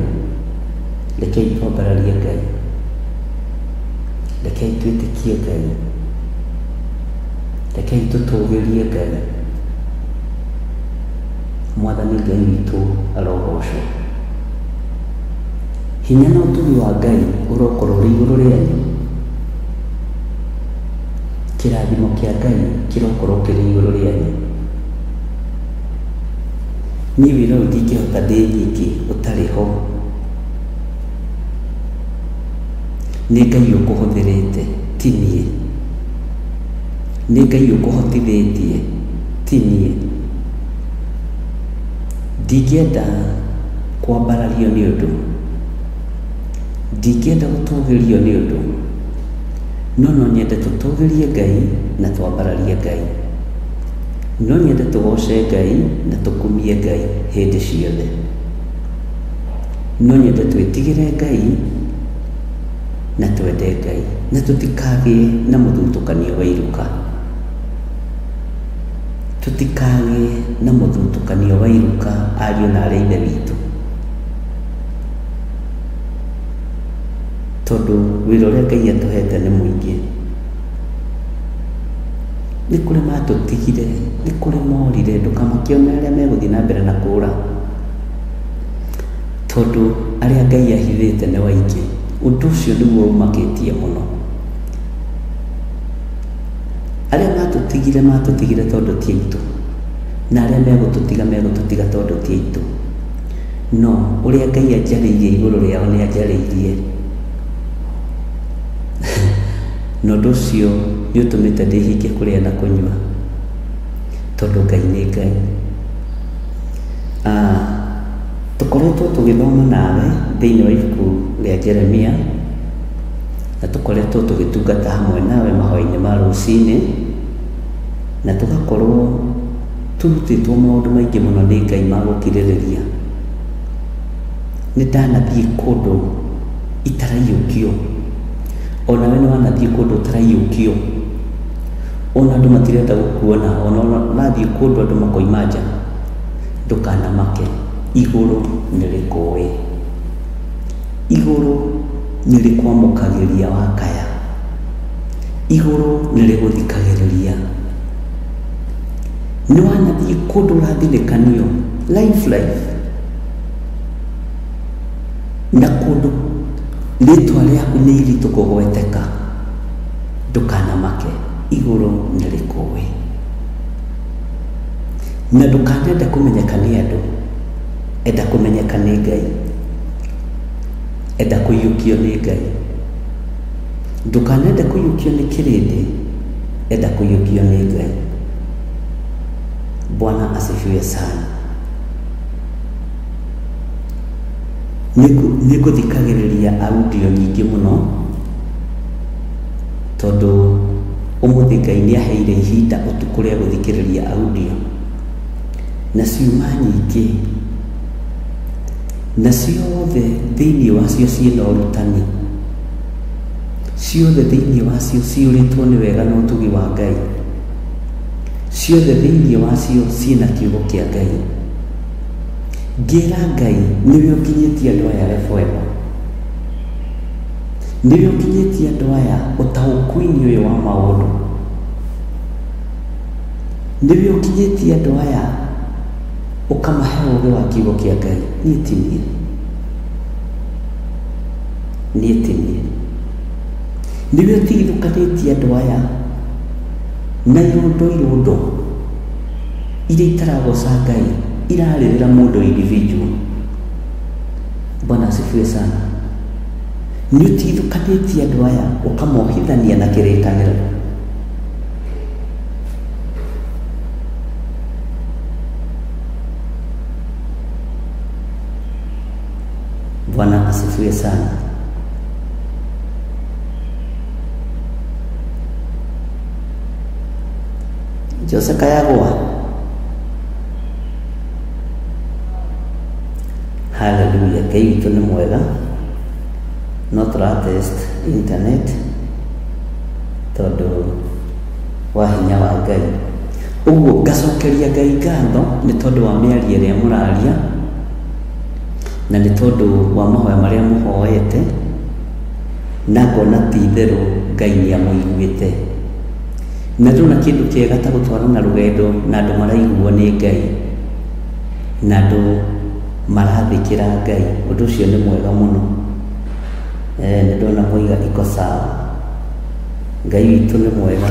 rekei twambararie Ngai, rekei twĩtĩkie Ngai, rekei tũtũgĩrie Ngai. Mwathani Ngai witũ arogocwo. Hinya na ũtugi wa Ngai ũrokorwo ũrĩ igũrũ rĩanyu. Kĩrathimo kĩa Ngai kĩrokorwo kĩrĩ igũrũ rĩanyu. Niĩ wĩra ũyũ ndingĩhota ndĩ nyiki ũtarĩ ho. Nĩ Ngai ũkũhũthĩrĩte, ti niĩ. Nĩ Ngai ũkũhotithĩtie, ti niĩ. Ndingĩenda kwambarario nĩ ũndũ, ndingĩenda gũtũgĩrio nĩ ũndũ, no nyende tũtũgĩrie Ngai na twambararie Ngai. No nyende tũgoce Ngai na tũkumie Ngai hĩndĩ ciothe. No nyende twĩtigĩre Ngai na twende Ngai, na tũtikagĩe na mũthutũkanio wa iruka. Tũtikagĩe na mũthutũkanio wa iruka, ariũ na aarĩ a Ithe witũ. Tondũ wĩra ũrĩa Ngai atũhete nĩ mũingĩ. Nĩ kũrĩ matũtigire, nĩ kũrĩ morire, ndũkamakĩone arĩa megũthiĩ na mbere na kũũra. Tondũ arĩa Ngai ahithĩte nĩ aingĩ. Ũndũ ũcio nĩguo ũmakĩtie mũno. Arĩa matũtigire tondũ ti aitũ, na arĩa megũtũtiga tondũ ti aitũ. No ũrĩa Ngai anjarĩirie igũrũ rĩao nĩ anjarĩirie. Na ũndũ ũcio nĩ ũtũmĩte ndĩhinge kũrĩa na kũnyua, tondũ Ngai nĩ Ngai. Tũkoretwo tũgĩthoma nawe thĩinĩ wa ibuku rĩa Jeremia, na tũkoretwo tũgĩtungata hamwe nawe mahoya-inĩ ma rũciinĩ, na tũgakorwo tũrutĩtwo maũndũ maingĩ mũno nĩ Ngai ma gũkirĩrĩria. Nĩ ndanathiĩ kũndũ itaraiyũkio, onawe nĩ wanathiĩ kũndũ ũtaraiyũkio, ona andũ matirenda gũkuona, ona nathiĩ kũndũ andũ makoima nja, ndũkanamake. Igũrũ nĩ rĩkũĩ, igũrũ nĩ rĩkwamũkagĩria wakaya, igũrũ nĩ rĩgũthikagĩrĩria. Nĩ wanathiĩ kũndũ ũrathinĩkanio, life na kũndũ rĩtwa rĩaku nĩ iritũ kũgweteka, ndũkanamake. Igũrũ nĩ rĩkũĩ, na ndũkanenda kũmenyeka nĩ andũ, enda kũmenyeka nĩ Ngai, enda kũiyũkio nĩ Ngai. Ndũkanenda kũiyũkio nĩ kĩrĩndĩ, enda kũiyũkio nĩ Ngai. Bwana asifiwe sana. Nĩ ngũthikagĩrĩria audio nyingĩ mũno, tondũ ũmũthĩ Ngai nĩ aheire ihinda ũtukũ rĩa gũthikĩrĩria audio, na ciuma nyingĩ, na ciothe thĩinĩ wacio ciĩna ũrutani, ciothe thĩinĩ wacio ciũrĩtwo nĩ wega na ũtugi wa Ngai, ciothe thĩinĩ wacio ciĩna kiugo kĩa Ngai. Ngĩra Ngai nĩwe ũkinyĩtie andũ aya rebo ĩno, nĩwe ũkinyĩtie andũ aya ũtaũku-inĩ ũyũ wa maũndũ, nĩwe ũkinyĩtie andũ aya ũkamahe ũũgĩ wa kiugo kĩa Ngai. Niĩ ti niĩ, nĩwe ũtigithũkanĩtie andũ aya na irũndo iria itaragoca Ngai, irarĩrĩra mũndũ individual. Bwana asifiwe sana. Nĩ ũtigithũkanĩtie andũ aya ũkamohithania na kĩrĩkanĩro. Bwana asifiwe sana. Jose Kayagwa. Hallelujah. Ngai witũ nĩ mwega. No tũratest internet, tondũ wa hinya wa Ngai. Uguo ngacokeria Ngai ngatho nĩ tondũ wa mĩario ĩrĩa mũraria na nĩ tondũ wa mahoya marĩa mũhoete, na ngona ti itherũ Ngai nĩamũiguĩte. Na ndĩrona kĩndũ kĩega ta gũtwarana rũgendo na andũ maraiguo nĩ Ngai na andũ marathĩkĩra Ngai. Ũndũ ũcio nĩ mwega mũno. Nĩ ndona moiga iko sawa. Ngai witũ nĩ mwega.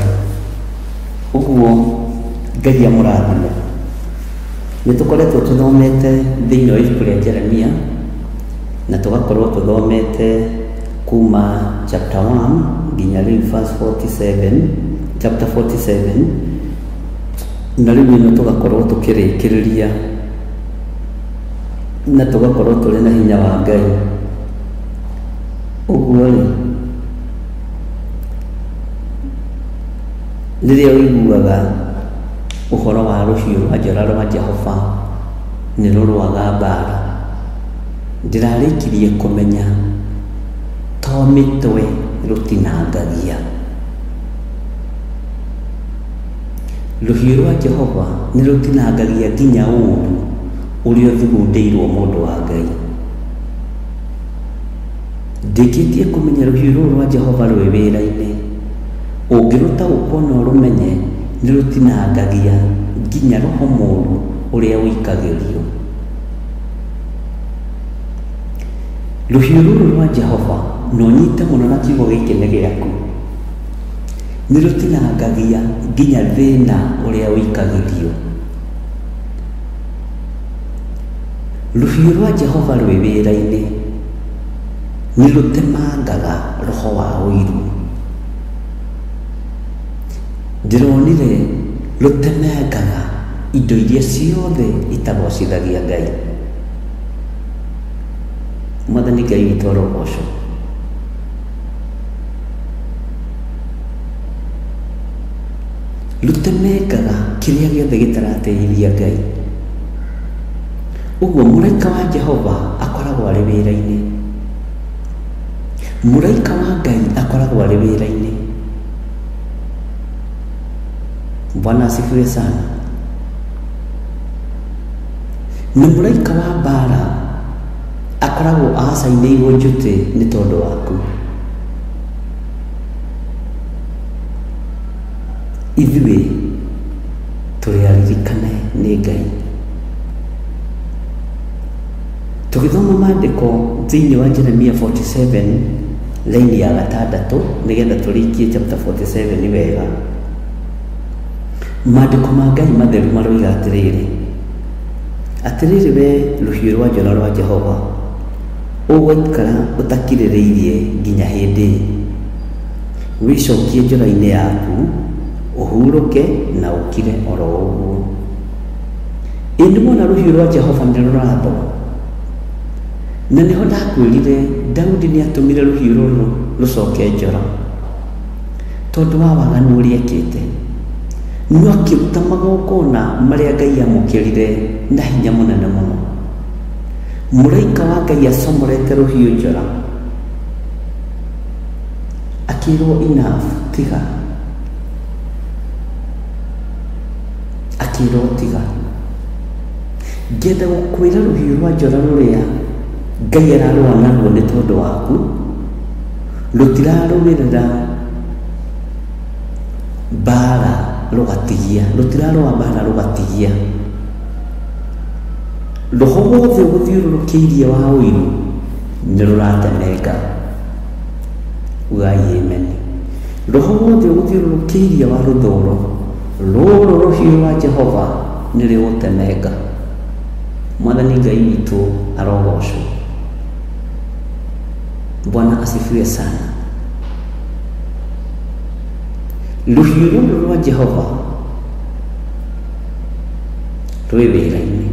Ũguo Ngai amũrathime. Nĩ tũkoretwo tũthomete thĩinĩ wa ibuku rĩa Jeremia na tũgakorwo tũthomete kuma chapter 1 nginya rĩu verse 47, chapter 47, na rĩu ĩno tũgakorwo tũkĩrĩkĩrĩria na tũgakorwo tũrĩ na hinya wa Ngai. Ũguo rĩ, rĩrĩa ũiguaga ũhoro wa rũhiũ rwa njora rwa Jehova nĩ rũrũaga mbara, ndĩrarĩkirie kũmenya to mĩtwe rũtinangagia. Rũhiũ rwa Jehova nĩ rũtinangagia nginya ũũru ũrĩa ũthugundĩirwo mũndũ wa Ngai. Ndĩkĩtie kũmenya rũhiũ rũrũ rwa Jehova rwĩ wĩra-inĩ, ũngĩrũtaũkwo na ũrũmenye nĩ rũtinangagia nginya roho mũũru ũrĩa ũikagĩrio. Rũhiũ rũrũ rwa Jehova no nyite mũno na kiugo gĩkĩ nĩ gĩaku, nĩ rũtinangagia nginya thĩna ũrĩa ũikagĩrio. Rũhiũ rwa Jehova rwĩ wĩra-inĩ nĩ rũtemangaga roho wa ũiru. Ndĩronire rũtemangaga indo iria ciothe itagocithagia Ngai. Mwathani Ngai witũ arogocwo. Rũtemangaga kĩrĩa gĩothe gĩtaratĩithia Ngai. Ũguo mũraika wa Jehova akoragwo arĩ wĩra-inĩ, mũraika wa Ngai akoragwo arĩ wĩra-inĩ. Bwana asifiwe sana. Na mũraika wa mbara akoragwo acainĩirwo njũtĩ nĩ tondũ waku. Ithuĩ tũrĩ aririkane nĩ Ngai. Tũgĩthoma maandĩko thĩinĩ wa Jeremia 47 laini ya 6 nĩgetha tũrĩkie chapter 47 wega. Maandĩko ma Ngai matheru maroiga atĩrĩrĩ, we rũhiũ rwa njora rwa Jehova ũgũikara ũtakirĩrĩirie nginya hĩndĩ, wĩcokie njora-inĩ yaku ũhurũke na ũkire oro ũguo. Ĩndĩ mwona rũhiũ rwa Jehova nĩ rũrathwo, na nĩho ndakwĩrire Daudi nĩ atũmire rũhiũ rũrũ rũcoke njora tondũ wa waganu ũrĩa ekĩte. No akĩruta magongona marĩa Ngai amũkĩrire na hinya mũnene mũno. Mũraika wa Ngai acomorete rũhiũ njora, akĩrwo enough, tiga. Akĩrwo tiga. Ngenda gũkwĩra rũhiũ rwa njora rũrĩa Ngai ararũa naruo nĩ tondũ waku rũtirarũmĩrĩra mbara rũgatigia, rũtirarũa mbara rũgatigia. Roho wothe ũgũthiũrũrũkĩirie wa ũiru nĩ rũratemenga. Ugai amen. Roho wothe ũgũthiũrũrũkĩirie wa rũthũũro rũrũ rũhiũ rwa Jehova nĩ rĩgũtemenga. Mwathani Ngai witũ arogocwo. Bwana asifiwe sana. Rũhiũ rũrũ rwa Jehova rwĩ wĩra-inĩ,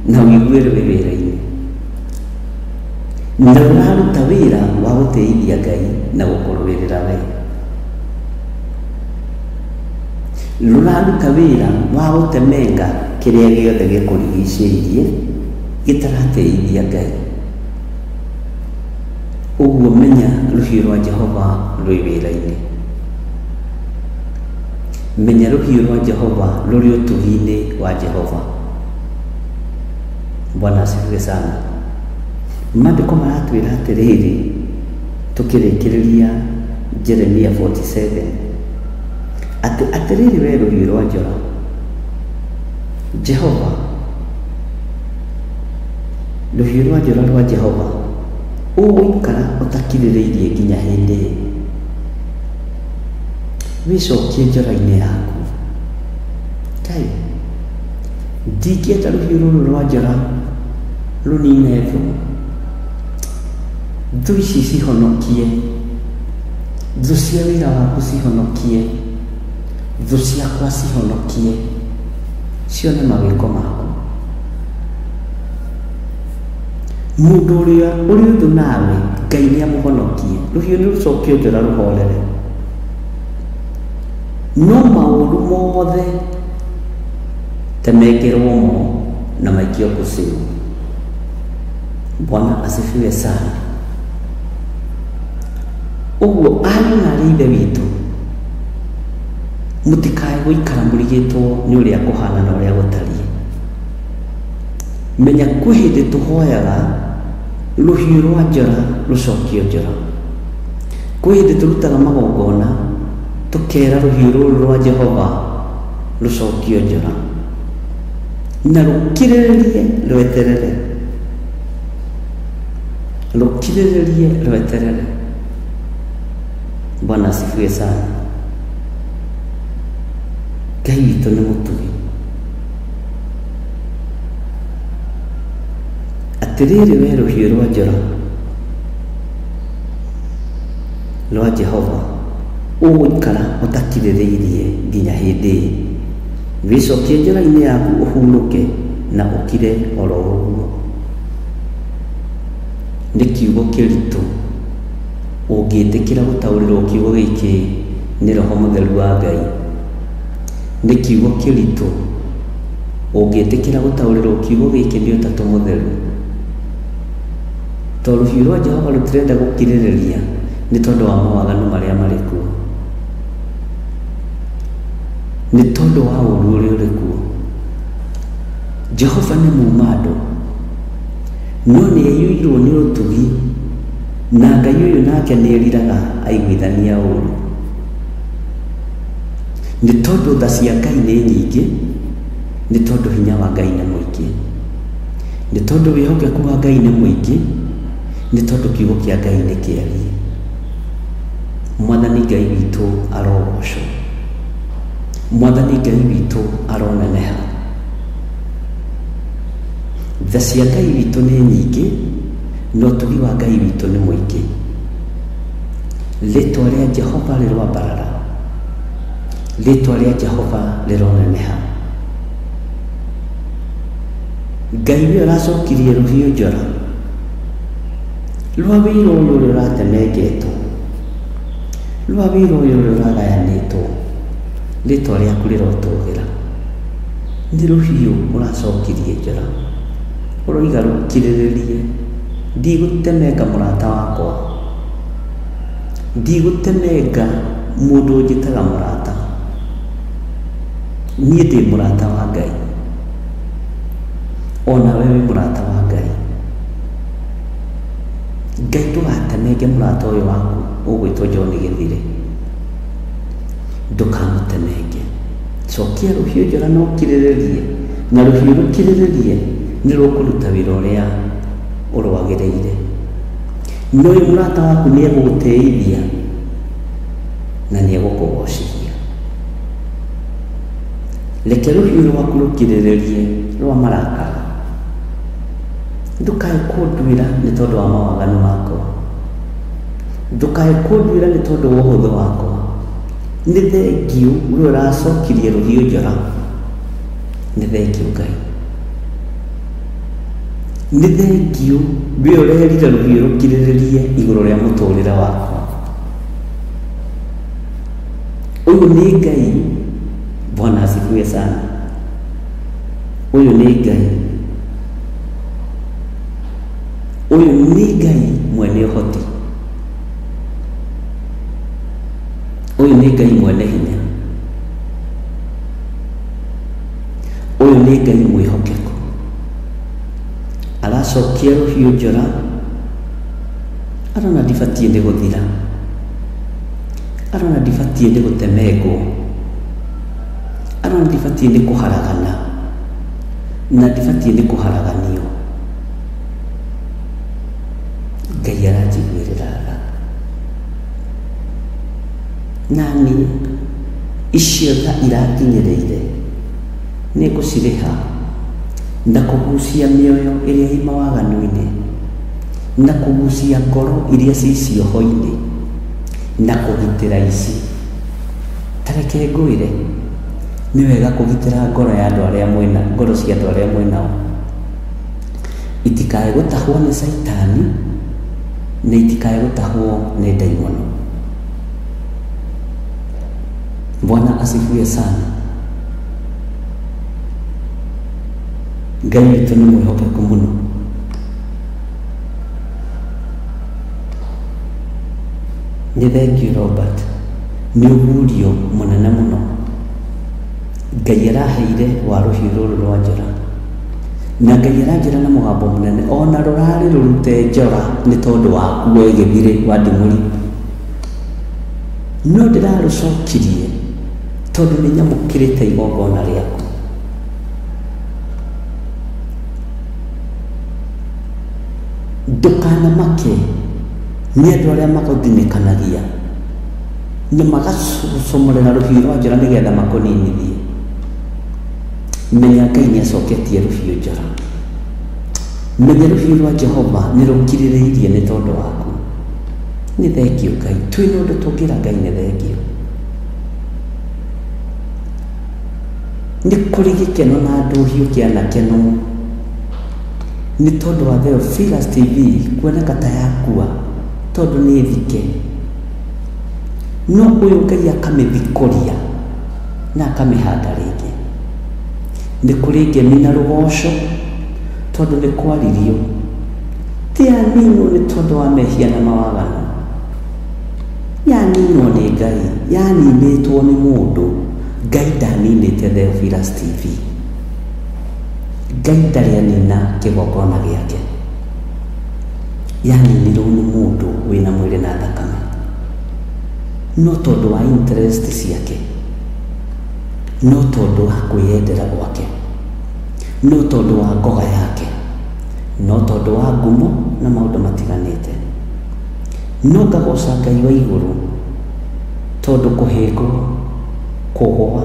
na ũigue rwĩ wĩra-inĩ, na rũraruta wĩra wa gũtĩithia Ngai na gũkũrũĩrĩra we. Rũraruta wĩra wa gũtemenga kĩrĩa gĩothe gĩkũrigicĩirie gĩtaratĩithia Ngai. Uguo menya ruhiũ rwa Jehova rwĩ wĩra-inĩ. Menya ruhiũ rwa Jehova rũrĩ ũtugi-inĩ wa Jehova. Bwana asifiwe sana. Maandĩko maratwĩra atĩrĩrĩ tukĩrĩkĩrĩria Jeremia 47 atĩrĩrĩ we rũhiũ rwa njora, Jehova, rũhiũ rwa njora rwa Jehova ũgũikara ũtakirĩrĩirie nginya hĩndĩ wĩcokie njora-inĩ yaku. Kai, ndingĩenda rũhiũ rũrũ rwa njora rũnine thũ ici cihonokie, thũ cia wĩra waku cihonokie, thũ ciakwa cihonokie, cione mawĩko maku. Mũndũ ũrĩa ũrĩ thũ nawe Ngai nĩamũhonokie, rũhiũ nĩrũcokio njora rũhorere. No maũndũ mothe temengerwo mo na maikio kuzimu. Bwana asifiwe sana. Uguo ariũ na aarĩ ithe witũ, mũtikae gũikara mũrigĩtwo nĩ ũrĩa kũhana na ũrĩa gũtariĩ. Menya kwĩ hĩndĩ tũhoyaga rũhiũ rwa njora rũcokio njora. Kwĩ hĩndĩ tũrutaga magongona tũkera rũhiũ rũrũ rwa Jehova rũcokio njora na rũkirĩrĩrie rweterere, rũkirĩrĩrie rweterere. Bwana asifiwe sana. Ngai witũ nĩ mũtugi. Atĩrĩrĩ we rũhiũ rwa njora rwa Jehova ũgũikara ũtakirĩrĩirie nginya hĩndĩ wĩcokie njĩra-inĩ yaku ũhurũke na ũkire oro ũguo. Nĩ kiugo kĩritũ ũngĩtĩkĩra gũtaũrĩrwo kiugo gĩkĩ nĩ Roho Mũtheru wa Ngai. Nĩ kiugo kĩritũ ũngĩtĩkĩra gũtaũrĩrwo kiugo gĩkĩ nĩ Ũtatũ Mũtheru. Tondũ rũhiũ rwa Jehova rũtirenda gũkirĩrĩria nĩ tondũ wa mawaganu marĩa marĩ kuo, nĩ tondũ wa ũũru ũrĩa ũrĩ kuo. Jehova nĩ muumandũ, no nĩ eiyũirwo nĩ ũtugi, na Ngai ũyũ nake nĩ eriraga aiguithania ũũru. Nĩ tondũ tha cia Ngai nĩ nyingĩ, nĩ tondũ hinya wa Ngai nĩ mũingĩ, nĩ tondũ wĩhokeku wa Ngai nĩ mũingĩ, nĩ tondũ kiugo kĩa Ngai nĩ kĩarie. Mwathani Ngai witũ arogocwo, Mwathani Ngai witũ aroneneha. Tha cia Ngai witũ nĩ nyingĩ, no ũtugi wa Ngai witũ nĩ mũingĩ. Rĩtwa rĩa Jehova rĩrwambarara, rĩtwa rĩa Jehova rĩroneneha. Ngai ũyũ aracokirie rũhiũ njora rwa wĩra ũyũ ũrĩa ũratemengetwo, rwa wĩra ũyũ ũrĩa ũragayanĩtwo, rĩtwa rĩaku rĩrotũgĩra. Nĩ rũhiũ ũracokirie njora, ũroiga rũkirĩrĩrie. Ndigũtemenga mũrata wakwa, ndigũtemenga mũndũ njĩtaga mũrata. Niĩ ndĩ mũrata wa Ngai, ona we wĩ mũrata wa Ngai. Ngai ndũgatemenge mũrata ũyũ waku ũgwĩtwo John Gĩthire, ndũkamũtemenge. Cokia rũhiũ njora na ũkirĩrĩrie, na rũhiũ rũkirĩrĩrie nĩ rũkũruta wĩra ũrĩa ũrwagĩrĩire. No ũyũ mũrata waku nĩ egũgũteithia na nĩ egũkũgocithia. Reke rũhiũ rwaku rũkirĩrĩrie rwa marakara. Ndũkae kũnduĩra nĩ tondũ wa mawaganu makwa, ndũkae kũnduĩra nĩ tondũ wa ũhũthũ wakwa. Nĩ thengiũ we ũracokirie rũhiũ njora, nĩ thengiũ Ngai. Nĩ thengiũ we ũrerire rũhiũ rũkirĩrĩrie igũrũ rĩa mũtũũrĩre wakwa. Ũyũ nĩ Ngai. Bwana asifiwe sana. Ũyũ nĩ Ngai, ũyũ nĩ Ngai mwene ũhoti. Uyu nĩ Ngai mwene hinya, uyu nĩ Ngai mwĩhokeku, aracokia rũhiũ njora, arona ndibatiĩ nĩ gũthira, arona ndibatiĩ nĩ gũtemengwo, arona ndibatiĩ nĩ kũharagana, na ndibatiĩ nĩ kũharaganio. Ngai aranjiguĩrĩra tha, nani icio tha irakinyĩrĩire nĩ ngũcirĩha na kũgucia mĩoyo ĩrĩa ĩ mawaganu-inĩ, na kũgucia ngoro iria ci cioho-inĩ, na kũgitĩra ici. Tareke ngwĩre nĩ wega kũgitĩra ngoro ya andũ arĩa mwĩna, ngoro cia andũ arĩa mwĩnao itikae gũtahwo nĩ Saitani na itikae gũtahwo nĩ ndaimono. Bwana asifiwe sana. Ngai witũ nĩ mwĩhokeku mũno. Nĩ thengiũ Robert, nĩ ũguũrio mũnene mũno Ngai araheire wa rũhiũ rũrũ rwa njora, na Ngai aranjĩra na mũgambo mũnene, ona rũrarĩ rũrute njora nĩ tondũ waku we gĩthirĩ wa ndimũri, no ndĩrarũcokirie tondũ nĩ nyamũkĩrĩte igongona rĩaku. Ndũkanamake nĩ andũ arĩa magũthinĩkanagia na magacomorera rũhiũ rwa njora nĩgetha makũninithie. Menya Ngai nĩ acoketie rũhiũ njora, menya rũhiũ rwa Jehova nĩ rũkirĩrĩirie nĩ tondũ waku. Nĩ thengiũ Ngai, twĩna ũndũ tũngĩra Ngai nĩ thengiũ. Nĩ kũrĩ gĩkeno na ndũhiũ kĩanakenwo nĩ tondũ wa Theophilus TV kuoneka ta yakua tondũ nĩ thike, no ũyũ Ngai akamĩthikũria na akamĩhanda rĩngĩ. Nĩ kũrĩ ngemi na rũgoco tondũ nĩ kwaririo, ti yaninwo nĩ tondũ wa mehia na mawaganu, yaninwo nĩ Ngai, yaninĩtwo nĩ mũndũ. Ngai ndaninĩte Theophilus TV, Ngai ndarĩ anina kĩgongona gĩake, yaninirwo nĩ mũndũ wĩna mwĩrĩ na thakame, no tondũ wa interest ciake, no tondũ wa kwĩyendera gwake, no tondũ wa ngoga yake, no tondũ wa ngumo na maũndũ matiganĩte. No ngagoca Ngai wa igũrũ tondũ kũhĩngwo, kũgũa,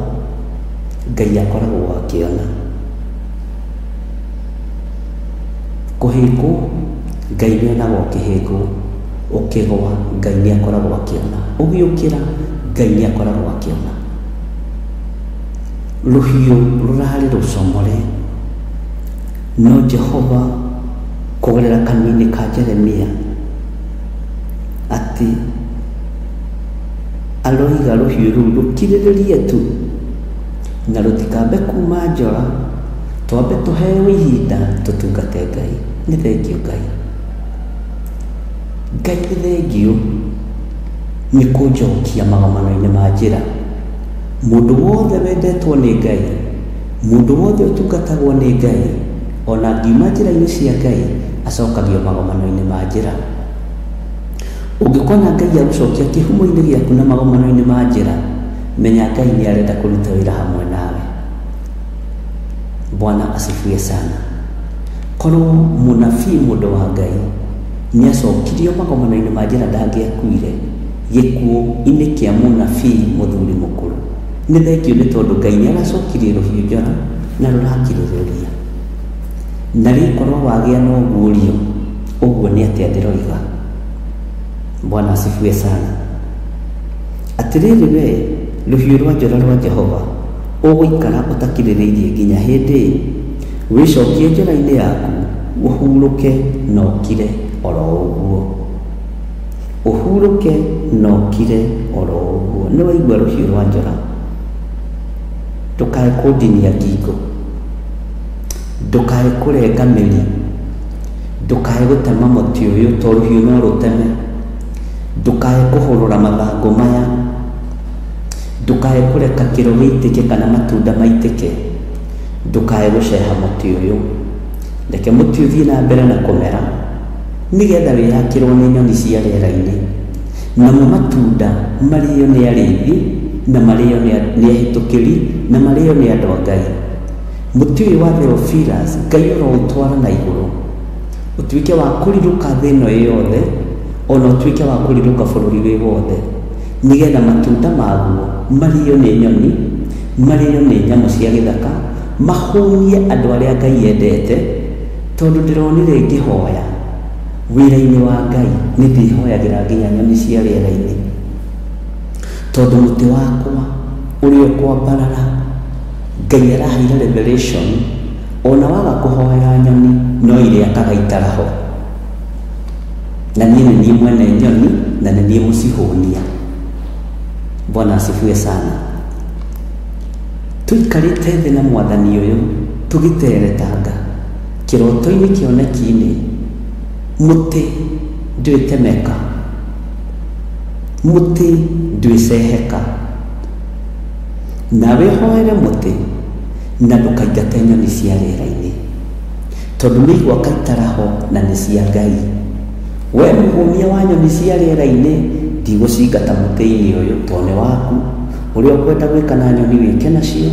Ngai akoragwo akĩona. Kũhĩngwo, Ngai nĩonaga ũkĩhĩngwo, ũkĩgũa, Ngai nĩ akoragwo akĩona, ũgĩũkĩra, Ngai nĩ akoragwo akĩona. Rũhiũ rũrarĩ rũcomore, no Jehova kũgerera kanua-inĩ ka Jeremia atĩ aroiga rũhiũ rũu rũkirĩrĩrie tu na rũtikambe kuma njora, twambe tũheo ihinda tũtungate Ngai. Nĩ thengiũ Ngai, Ngai nĩ thengiũ nĩ kũnjokia magomano-inĩ ma njĩra. Mũndũ wothe wendetwo nĩ Ngai, mũndũ wothe ũtungatagwo nĩ Ngai, ona ngiuma njĩra-inĩ cia Ngai acokagio magomano-inĩ ma njĩra. Ũngĩkona Ngai agũcokia kĩhumo-inĩ gĩaku na magomano-inĩ ma njĩra, menya Ngai nĩ arenda kũruta wĩra hamwe nawe. Bwana asifiwe sana. Korwo mũnabii mũndũ wa Ngai nĩ acokirio magomano-inĩ ma njĩra ndangĩakuire, gĩkuũ-inĩ kĩa mũnabii mũthuri mũkũrũ, nĩ thengiũ nĩ tondũ Ngai nĩ aracokirie rũhiũ njora na rũrakirĩrĩria. Na rĩkorwo wagĩa na ũguũrio, ũguo nĩ atĩa ndĩroiga. Bwana asifiwe sana. Atĩrĩrĩ we, rũhiũ rwa njora rwa Jehova ũgũikara ũtakirĩrĩirie nginya hĩndĩ wĩcokie njĩra-inĩ yaku, ũhurũke na ũkire oro ũguo, ũhurũke na ũkire oro ũguo. Nĩ waigua rũhiũ rwa njora, ndũkae kũndinia ngingo, ndũkae kũrenga mĩri, ndũkae gũtema mũtĩ ũyũ to rũhiũ no rũteme, ndũkae kũhũrũra mathangũ maya ndukae kureka kiro gĩitĩke kana matunda maitĩke, ndukae gũceha mũtĩ ũyũ, reke mũtĩ ũthiĩ na mbere na kũmera nĩgetha wĩyakĩrwo nĩ nyoni cia rĩera-inĩ, namo matunda marĩo nĩ arĩithi na marĩo nĩ ahĩtũkĩri na marĩo nĩ andũ a Ngai. Mũtĩ ũyũ wa Theophilus Ngai ũroũtwara na igũrũ, ũtuĩke wa kũrirũka thĩ ĩno yothe, ona ũtuĩke wa kũrirũka bũrũri wĩ wothe, nĩgetha matunda maguo marĩo nĩ nyoni, marĩo nĩ nyamũ cia gĩthaka, mahũnie andũ arĩa Ngai endete. Tondũ ndĩronire ngĩhoya wĩra-inĩ wa Ngai, nĩ ndĩhoyagĩra nginya nyoni cia rĩera-inĩ, tondũ mũtĩ wakwa ũrĩa ũkwambarara Ngai araheire revelation, ona waga kũhoera nyoni no irĩakaga itaraho, na niĩ nĩ niĩ mwene nyoni na nĩ niĩ mũcihonia. Bwana asifiwe sana. Tuikarĩte thĩ na mwathani ũyũ tũgĩteretanga kĩroto-inĩ kĩoneki-inĩ, mũtĩ ndwĩtemeka, mũtĩ ndwĩceheka, nawe hoere mũtĩ na ndũkaingate nyoni cia rĩera-inĩ, tondũ nĩ igwaka itaraho na nĩ cia Ngai. We mũhũnia wa nyoni cia rĩera-inĩ, ndigũcingata mũtĩ-inĩ ũyũ, tondũ nĩ waku. Ũrĩa ũkwenda gwĩka na nyoni wĩke nacio,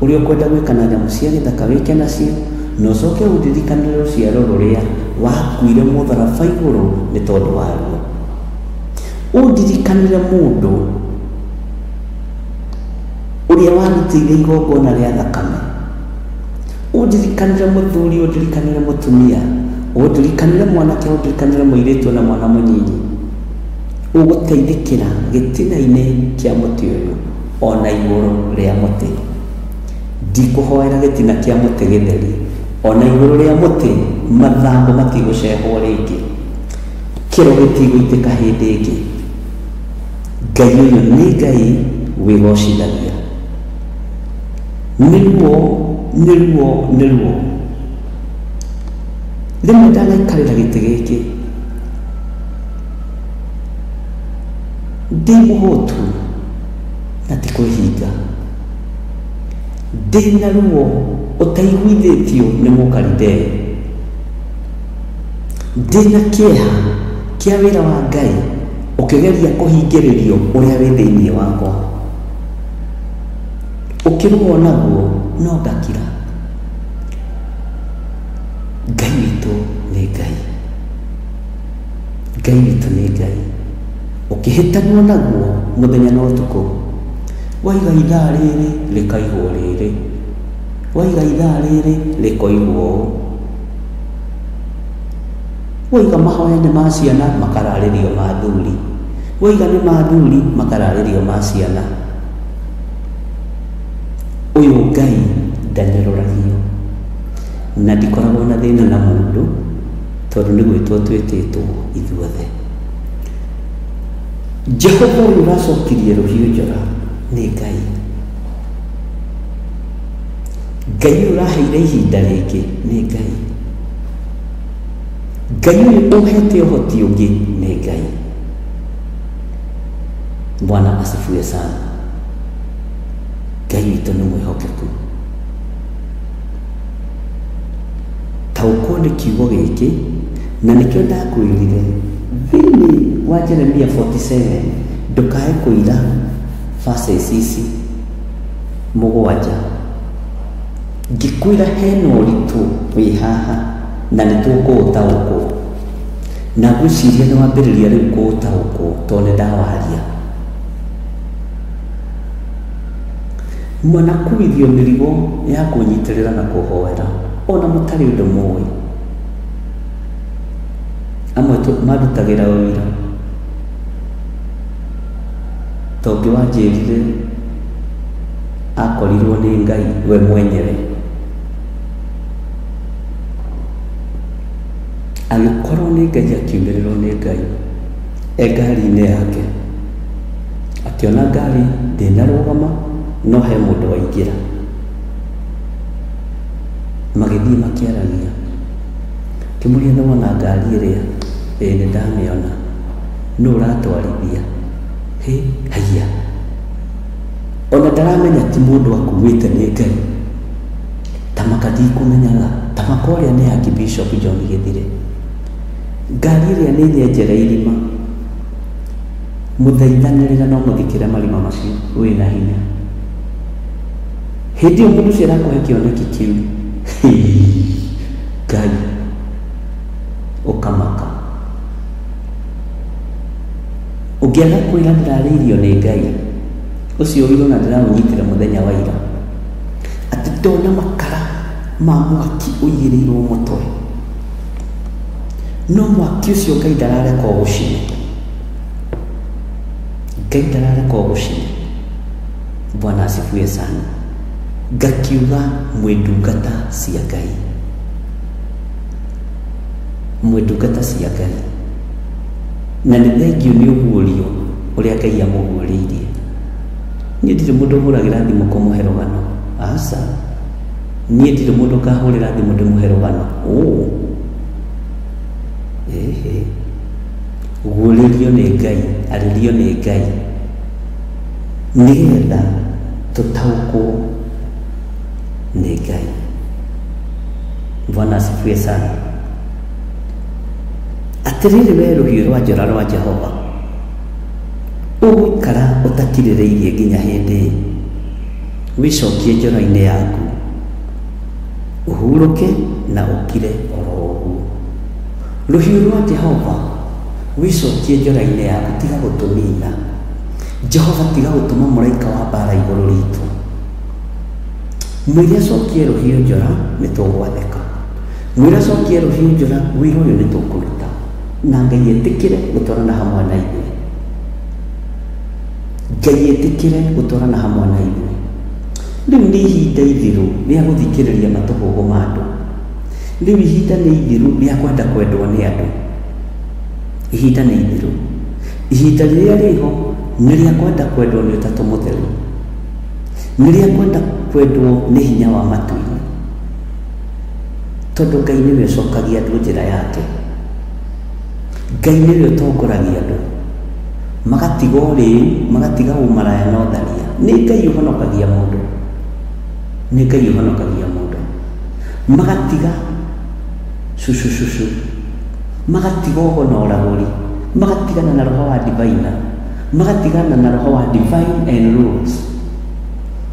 ũrĩa ũkwenda gwĩka na nyamũ cia gĩthaka wĩke nacio, na ũcoke ũndirikanĩre rũciaro rũrĩa wakuire mũtharaba igũrũ nĩ tondũ waruo. Ũndirikanĩre mũndũ ũrĩa warutĩire igongona rĩa thakame, ũndirikanĩre mũthuri, ũndirikanĩre mũtumia, ũndirikanĩre mwanake, ũndirikanĩre mũirĩtu na mwana mũnyinyi, ũgũteithĩkĩra gĩtina-inĩ kĩa mũtĩ ũyũ ona igũrũ rĩa mũtĩ. Ndikũhoera gĩtina kĩa mũtĩ gĩtheri, ona igũrũ rĩa mũtĩ mathangũ matigũcehwo rĩngĩ, kĩro gĩtigũitĩka hĩndĩ ĩngĩ. Ngai ũyũ nĩ Ngai wĩgocithagia, nĩruo rĩmwe ndanaikarĩra gĩtĩ gĩkĩ ndĩ mũhũtu na ti kwĩhinga, ndĩ na ruo ũtaiguithĩtio nĩ Mũkalidei, ndĩ na kĩeha kĩa wĩra wa Ngai ũkĩgeria kũhingĩrĩrio ũrĩa wĩ thĩinĩ wakwa, ũkĩrũo naguo no ngakira. Ngai witũ nĩ Ngai, Ngai witũ nĩ Ngai, ũkĩhĩtanwo naguo mũthenya na ũtukũ. Waiga ithaa rĩrĩ rĩkaigwo rĩrĩ, waiga ithaa rĩrĩ rĩkoigwo ũũ, waiga mahoya nĩ ma ciana makararĩrio ma thuri, waiga nĩ ma thuri makararĩrio ma ciana. Ũyũ Ngai ndanyũrũragio, na ndikoragwo na thĩna na mũndũ, tondũ nĩ gwĩtwo twĩtĩtwo ithuothe. Jehova ũyũ ũracokirie rũhiũ njora nĩ Ngai, Ngai ũyũ ũraheire ihinda rĩngĩ nĩ Ngai, Ngai ũyũ ũhete ũhoti ũngĩ nĩ Ngai. Bwana asifiwe sana. Ngai witũ nĩ mwĩhokeku. Taũkwo nĩ kiugo gĩkĩ, na nĩkĩo ndakwĩrire thĩinĩ wa Jeremia 47 ndũkae kũira verses ici 7. Ngĩkwĩra hena ũritũ wĩ haha na nĩ tũkũũtaũkwo, na ngwĩciria nĩ wambĩrĩria rĩu kũũtaũkwo tondũ nĩ ndawaria. Mwanakuithio mĩrigo ya kũnyitĩrĩra na kũhoera, ona mũtarĩ ũndũ mũĩ. Amwe marutagĩra wĩra, tondũ wanjĩrire akorirwo nĩ Ngai we mwenyewe, agĩkorwo nĩ Ngai akiumĩrĩrwo nĩ Ngai ngari-inĩ yake, akĩona ngari ndĩnarũgama no he mũndũ waingĩra, magĩthiĩ makĩaragia. Kĩmũria nĩ wona ngari ĩrĩa? Ĩĩ nĩ ndamĩona. Nũ ũratwarithia? Hĩ, haiya, ona ndaramenya ti mundu akuwite ni Ngai tamaka ndikumenyaga tamaka uria ni Archbishop John Githire ngari iria ni nyenjera irima muthaithanirira no muthikire marima macio wina hinya hindi mundu cio arakuhe kioneki kiu Ngai ukamaka ungiaga kwira ndirariirio ni Ngai ucio wiro na ndiramunyitira muthenya wa ira ati ndona makara ma mwaki uyirirwo mutwe no mwaki ucio Ngai ndarareka ugucine Ngai ndarareka ugucine Bwana asifiwe sana ngakiuga mwendungata cia Ngai mwendungata cia Ngai na nĩ thengio nĩ ũguũrio ũrĩa Ngai amũguũrĩirie niĩ ndirĩ mũndũ ũhũragĩra thimũ kũmũhe rũgano aca niĩ ndirĩ mũndũ ũkahũrĩra thimũ ndĩmũhe rũgano guũrĩrio nĩ Ngai arĩrio nĩ Ngai nĩgetha tũtaũkwo nĩ Ngai. Bwana asifiwe sana. Atiriri we rũhiũ rwa njora rwa Jehova ũgũikara ũtakirĩrĩirie nginya hĩndĩ wĩcokie njora-inĩ yaku ũhurũke na ũkire oro ũguo. Rũhiũ rwa Jehova wĩcokie njora-inĩ yaku tiga gũtũnina. Jehova tiga gũtũma mũraika wa mbara igũrũ ritũ. Mwĩrĩ acokie rũhiũ njora nĩ tũgwathĩka. Mwĩrĩ acokie rũhiũ njora wĩra ũyũ nĩ tũkũruta na Ngai etĩkĩre gũtwarana hamwe na ithuĩ. Ngai etĩkĩre gũtwarana hamwe na ithuĩ. Rĩu nĩ ihinda ithiru rĩa gũthikĩrĩria matũhũgũ ma andũ. Rĩu ihinda nĩ ithiru rĩa kwenda kwendwo nĩ andũ. Ihinda nĩ ithiru. Ihinda rĩrĩa rĩho nĩ rĩa kwenda kwendwo nĩ Ũtatũ Mũtheru. Nĩ rĩa kwenda kwendwo nĩ hinya wa matu-inĩ. Tondũ Ngai nĩwe ũcokagia andũ njĩra yake. Ngai nĩwe ũtongoragia andũ magatiga ũrĩu, magatiga ũmaraya na ũtharia. Nĩ Ngai ũhonokagia mũndũ. Nĩ Ngai ũhonokagia mũndũ. Magatiga cucu, magatiga ũgo na ũragũri, magatigana na roho wa divine, magatigana na roho wa divine and rules.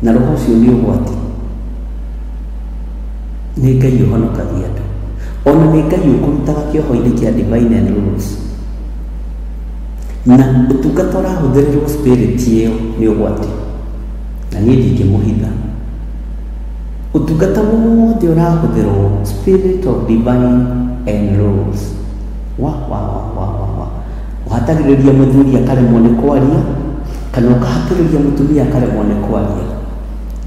Na roho ũcio nĩ ũgwati. Nĩ Ngai ũhonokagia andũ. Ona nĩ Ngai ũkũrutaga kĩoho-inĩ kĩa divine and rules. Na ũtungata ũrahũthĩrĩrwo spirit ĩyo nĩ ũgwati. Na niĩ ndingĩmũhitha. Ũtungata wothe ũrahũthĩrwo spirit of divine and rules. Ũhatagĩrĩria mũthuri akaremwo nĩ kwaria, kana ũkahatĩrĩria mũtumia akaremwo nĩ kwaria.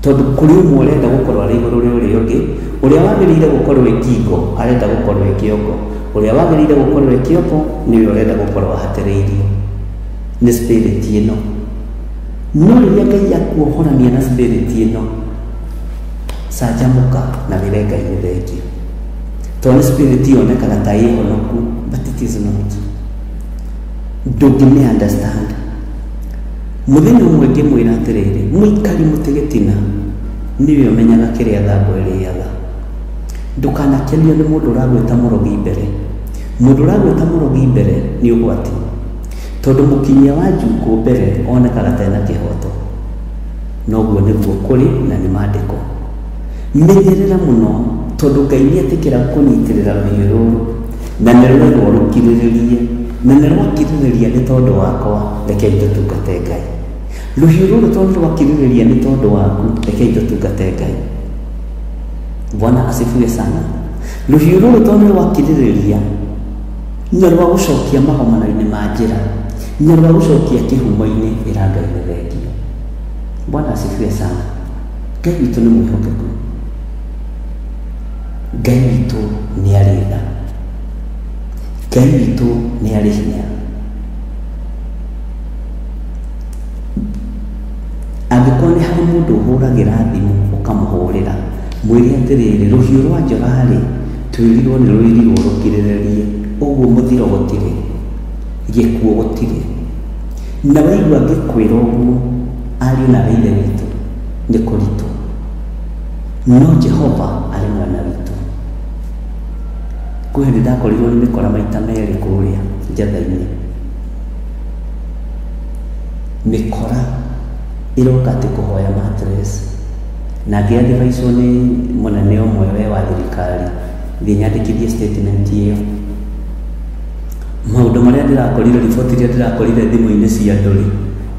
Tondũ kũrĩ ũmwe ũrenda gũkorwo arĩ igũrũ rĩa ũrĩa ũngĩ, ũrĩa wagĩrĩire gũkorwo e ngingo arenda gũkorwo e kĩongo, ũrĩa wagĩrĩire gũkorwo e kĩongo nĩwe ũrenda gũkorwo ahatĩrĩirio nĩ spirit ĩno. No rĩrĩa Ngai akuohorania na spirit ĩno, canjamũka na wĩre Ngai nĩ thengio. Tondũ nĩ spirit yonekaga ta ĩhonoku, but it is not. Ndũngĩmĩ understand. Mũthenya ũmwe ngĩmwĩra atĩrĩrĩ, mũikari mũtĩgĩtina nĩwe ũmenyaga kĩrĩa thambwe ĩrĩaga. Ndũkanakenio nĩ mũndũ ũragwĩta mũrogi mbere. Mũndũ ũragwĩta mũrogi mbere nĩ ũgwati. Tondũ mũkinyia wa njukũ mbere onekaga ta ena kĩhoto. Noguo nĩguo kũrĩ na nĩ maandĩko. Menyerera mũno tondũ Ngai nĩetĩkĩra kũnyitĩrĩra rũhiũ rũrũ na nĩrwendwo rũkirĩrĩrie na nĩrwakirĩrĩria nĩ tondũ wakwa, rekei tũtungate Ngai. Rũhiũ rũrũ tondũ rwakirĩrĩria nĩ tondũ waku, rekei tũtungate Ngai. Bwana asifiwe sana. Rũhiũ rũrũ tondũ rwakirĩrĩria na rwa gũcokia mahomano-inĩ ma njĩra na rwa gũcokia kĩhumo-inĩ ĩra Ngai nĩ thengio. Bwana asifiwe sana. Ngai witũ nĩ mwĩhokeku. Ngai witũ nĩ arĩ tha. Ngai witũ nĩ arĩ hinya. Angĩkorwo nĩ harĩ mũndũ ũhũragĩra thimũ ũkamũhũrĩra, mwĩre atĩrĩrĩ, rũhiũ rwa njora-rĩ twĩrirwo nĩ rwĩrirwo rũkirĩrĩrie, ũguo mũthiro gũtirĩ, gĩkuũ gũtirĩ. Na waigua ngĩkwĩra ũguo, arĩ ariũ na ithe witũ nĩ kũritũ, no Jehova arĩ mwena witũ. Kwĩ hĩndĩ ndakorirwo nĩ mĩkora maita merĩ kũrĩa njatha-inĩ. Mĩkora ĩroka atĩ kũhoya mattress, na ngĩandĩvaicwo nĩ mũnene ũmwe wa thirikari thiĩ nyandĩkithie statement ĩyo. Maũndũ marĩa ndĩrakorire, riboti iria ndĩrakorire thimũ-inĩ cia andũ-rĩ,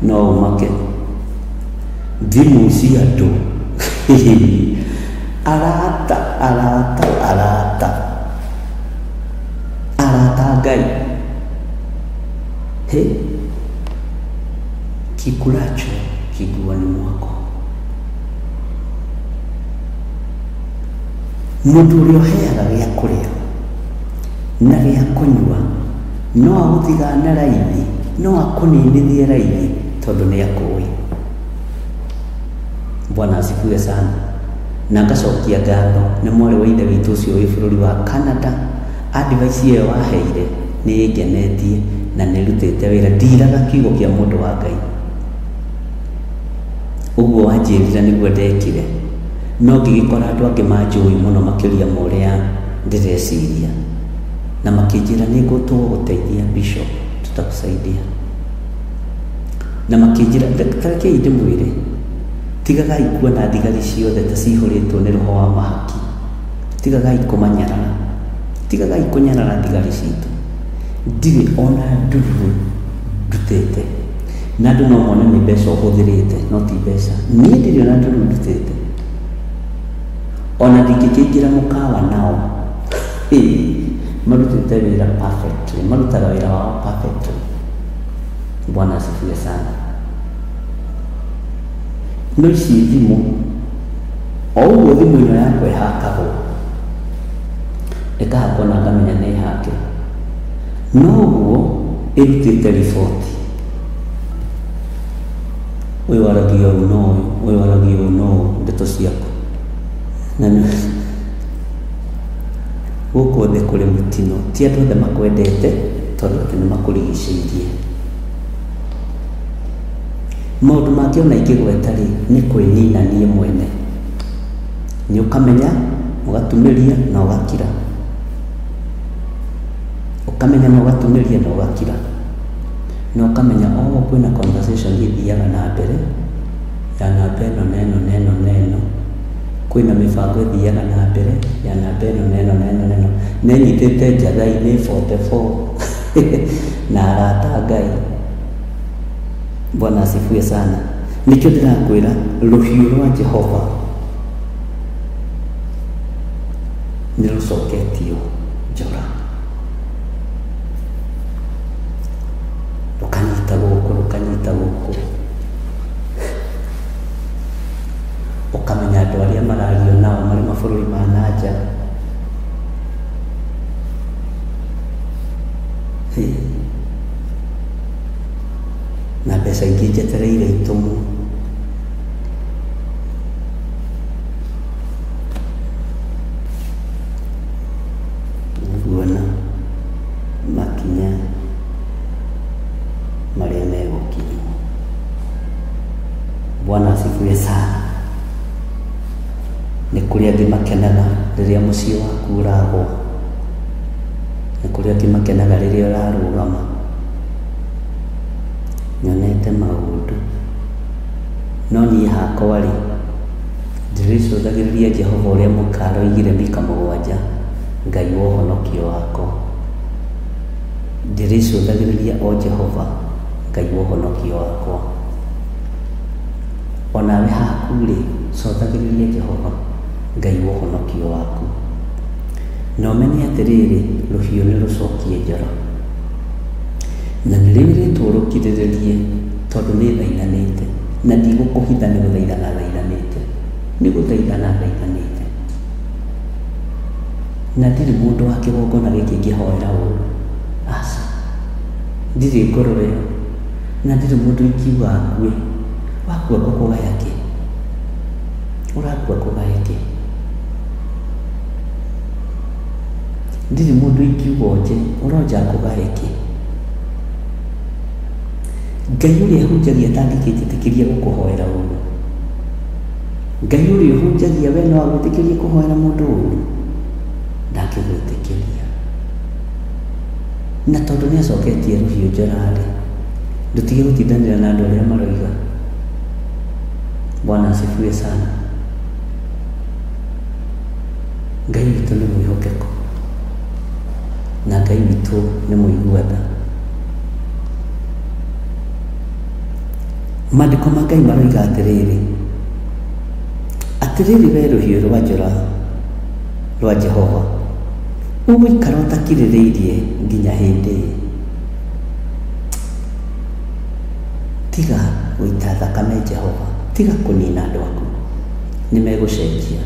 no ũmake. Thimũ cia andũ arata Ngai. Kikulacho kiguani mwako. Mũndũ ũrĩa ũheaga gĩa kũrĩa na gĩa kũnyua no agũthigane raithi, no akũninithie raithi tondũ nĩ akũĩ. Bwana asifiwe sana. Na ngacokia ngatho nĩ mwarĩ wa ithe witũ ũcio wĩ bũrũri wa Canada. Advice ĩyo waheire nĩ ĩngenetie na nĩ ĩrutĩte wĩra. Ndiraga kiugo kĩa mũndũ wa Ngai. Ũguo wanjĩrire nĩguo ndekire, no ngĩgĩkora andũ angĩ manjũĩ mũno makĩria ma ũrĩa ndĩreciria, na makĩnjĩra nĩ ngũtũgũteithia bishop, tutakusaidia. Na makĩnjĩra tarekei ndĩmwĩre, tigagai kuona thigari ciothe ta cihũrĩtwo nĩ roho wa mahaki. Tigagai kũmanyarara, tigagai kũnyarara thigari citũ. Ndirĩ ona ndururu ndutĩte, na andũ no mone nĩ mbeca ũhũthĩrĩte, no ti mbeca. Niĩ ndirĩ ona ndururu ndutĩte, ona ndingĩkĩingĩra mũkawa nao. Marutĩte wĩra perfectly, marutaga wĩra wao perfectly. Bwana asifiwe sana. No ici thimũ, o ũguo thimũ ĩno yakwa ĩhakagwo, ĩkahakwo na ngamenya nĩ hake, no ũguo ĩrutĩte riboti. Ũyũ waragia ũũ no ũyũ, ũyũ waragia ũũ no ũũ, ndeto ciaku. Na gũkũ thĩ kũrĩ mũtino, ti andũ othe makwendete tondũ atĩ nĩ makũrigicĩirie. Maũndũ mangĩ ona ingĩgweta-rĩ nĩ kwĩnina niĩ mwene. Nĩ ũkamenya, ũgatumĩria na ũgakira. Ũkamenya na ũgatumĩria na ũgakira. Na ũkamenya kwĩna conversation ĩthiaga na mbere, ya namba ĩno na ĩno na ĩno na ĩno. Kwĩna mĩbango ĩthiaga na mbere, ya namba ĩno na ĩno na ĩno na ĩno. Nĩ nyitĩte njatha-inĩ 44 na arata Ngai. Bwana asifiwe sana. Nikio ndĩrakwĩra rũhiũ rwa Jehova nĩ rũcoketio njora. Rũkanyita gũkũ, rũkanyita gũkũ. Ũkamenya andũ arĩa marario nao marĩ mabũrũri ma nanja. Na mbeca ingĩ njetereire itũmu. Nguona makinya marĩa megũkinywo. Bwana asifiwe sana. Nĩ kũrĩ angĩ makenaga rĩrĩa mũciĩ waku ũragwa, nĩ kũrĩ angĩ makenaga rĩrĩa ũrarũgama. Nyonete maũndũ, no niĩ hakwa-rĩ ndĩrĩcũthagĩrĩria Jehova ũrĩa mũkaro oigire Mika 7, Ngai wa ũhonokio wakwa. Ndĩrĩcũthagĩrĩria o Jehova, Ngai wa ũhonokio wakwa. Onawe haku-rĩ, cũthagĩrĩria Jehova, Ngai wa ũhonokio waku. Na ũmenye atĩrĩrĩ, rũhiũ nĩ rũcokie njora. Na nĩrĩrĩtwo rũkirĩrĩrie tondũ nĩ thaithanĩte, na ndigũkũhitha nĩ gũthaithana thaithanĩte, nĩ gũthaithana thaithanĩte. Na ndirĩ mũndũ wa kĩgongona gĩkĩ ingĩhoera ũũru, aca, ndirĩ ngoro ĩyo. Na ndirĩ mũndũ ingiuga akue, wakua ngũkũgaya kĩ? Ũrakua kũgaya kĩ? Ndirĩ mũndũ ingiuga onje, ũronja kũgaya kĩ? Ngai ũrĩa hunjagia ndangĩkĩtĩkĩria gũkũhoera ũru. Ngai ũrĩa hunjagia we no agwĩtĩkĩrie kũhoera mũndũ ũru, ndangĩgwĩtĩkĩria. Na tondũ nĩ acoketie rũhiũ njora-rĩ, ndutige gũtindanĩra na andũ arĩa maroiga. Bwana asifiwe sana. Ngai witũ nĩ mwĩhokeko na Ngai witũ nĩ mũigua-tha. Maandĩko ma Ngai maroiga atĩrĩrĩ we rũhiũ rwa njora rwa Jehova ũgũikara ũtakirĩrĩirie nginya hĩndĩ. Tiga gũita thakame Jehova, tiga kũnina andũ aku. Nĩ megũcenjia,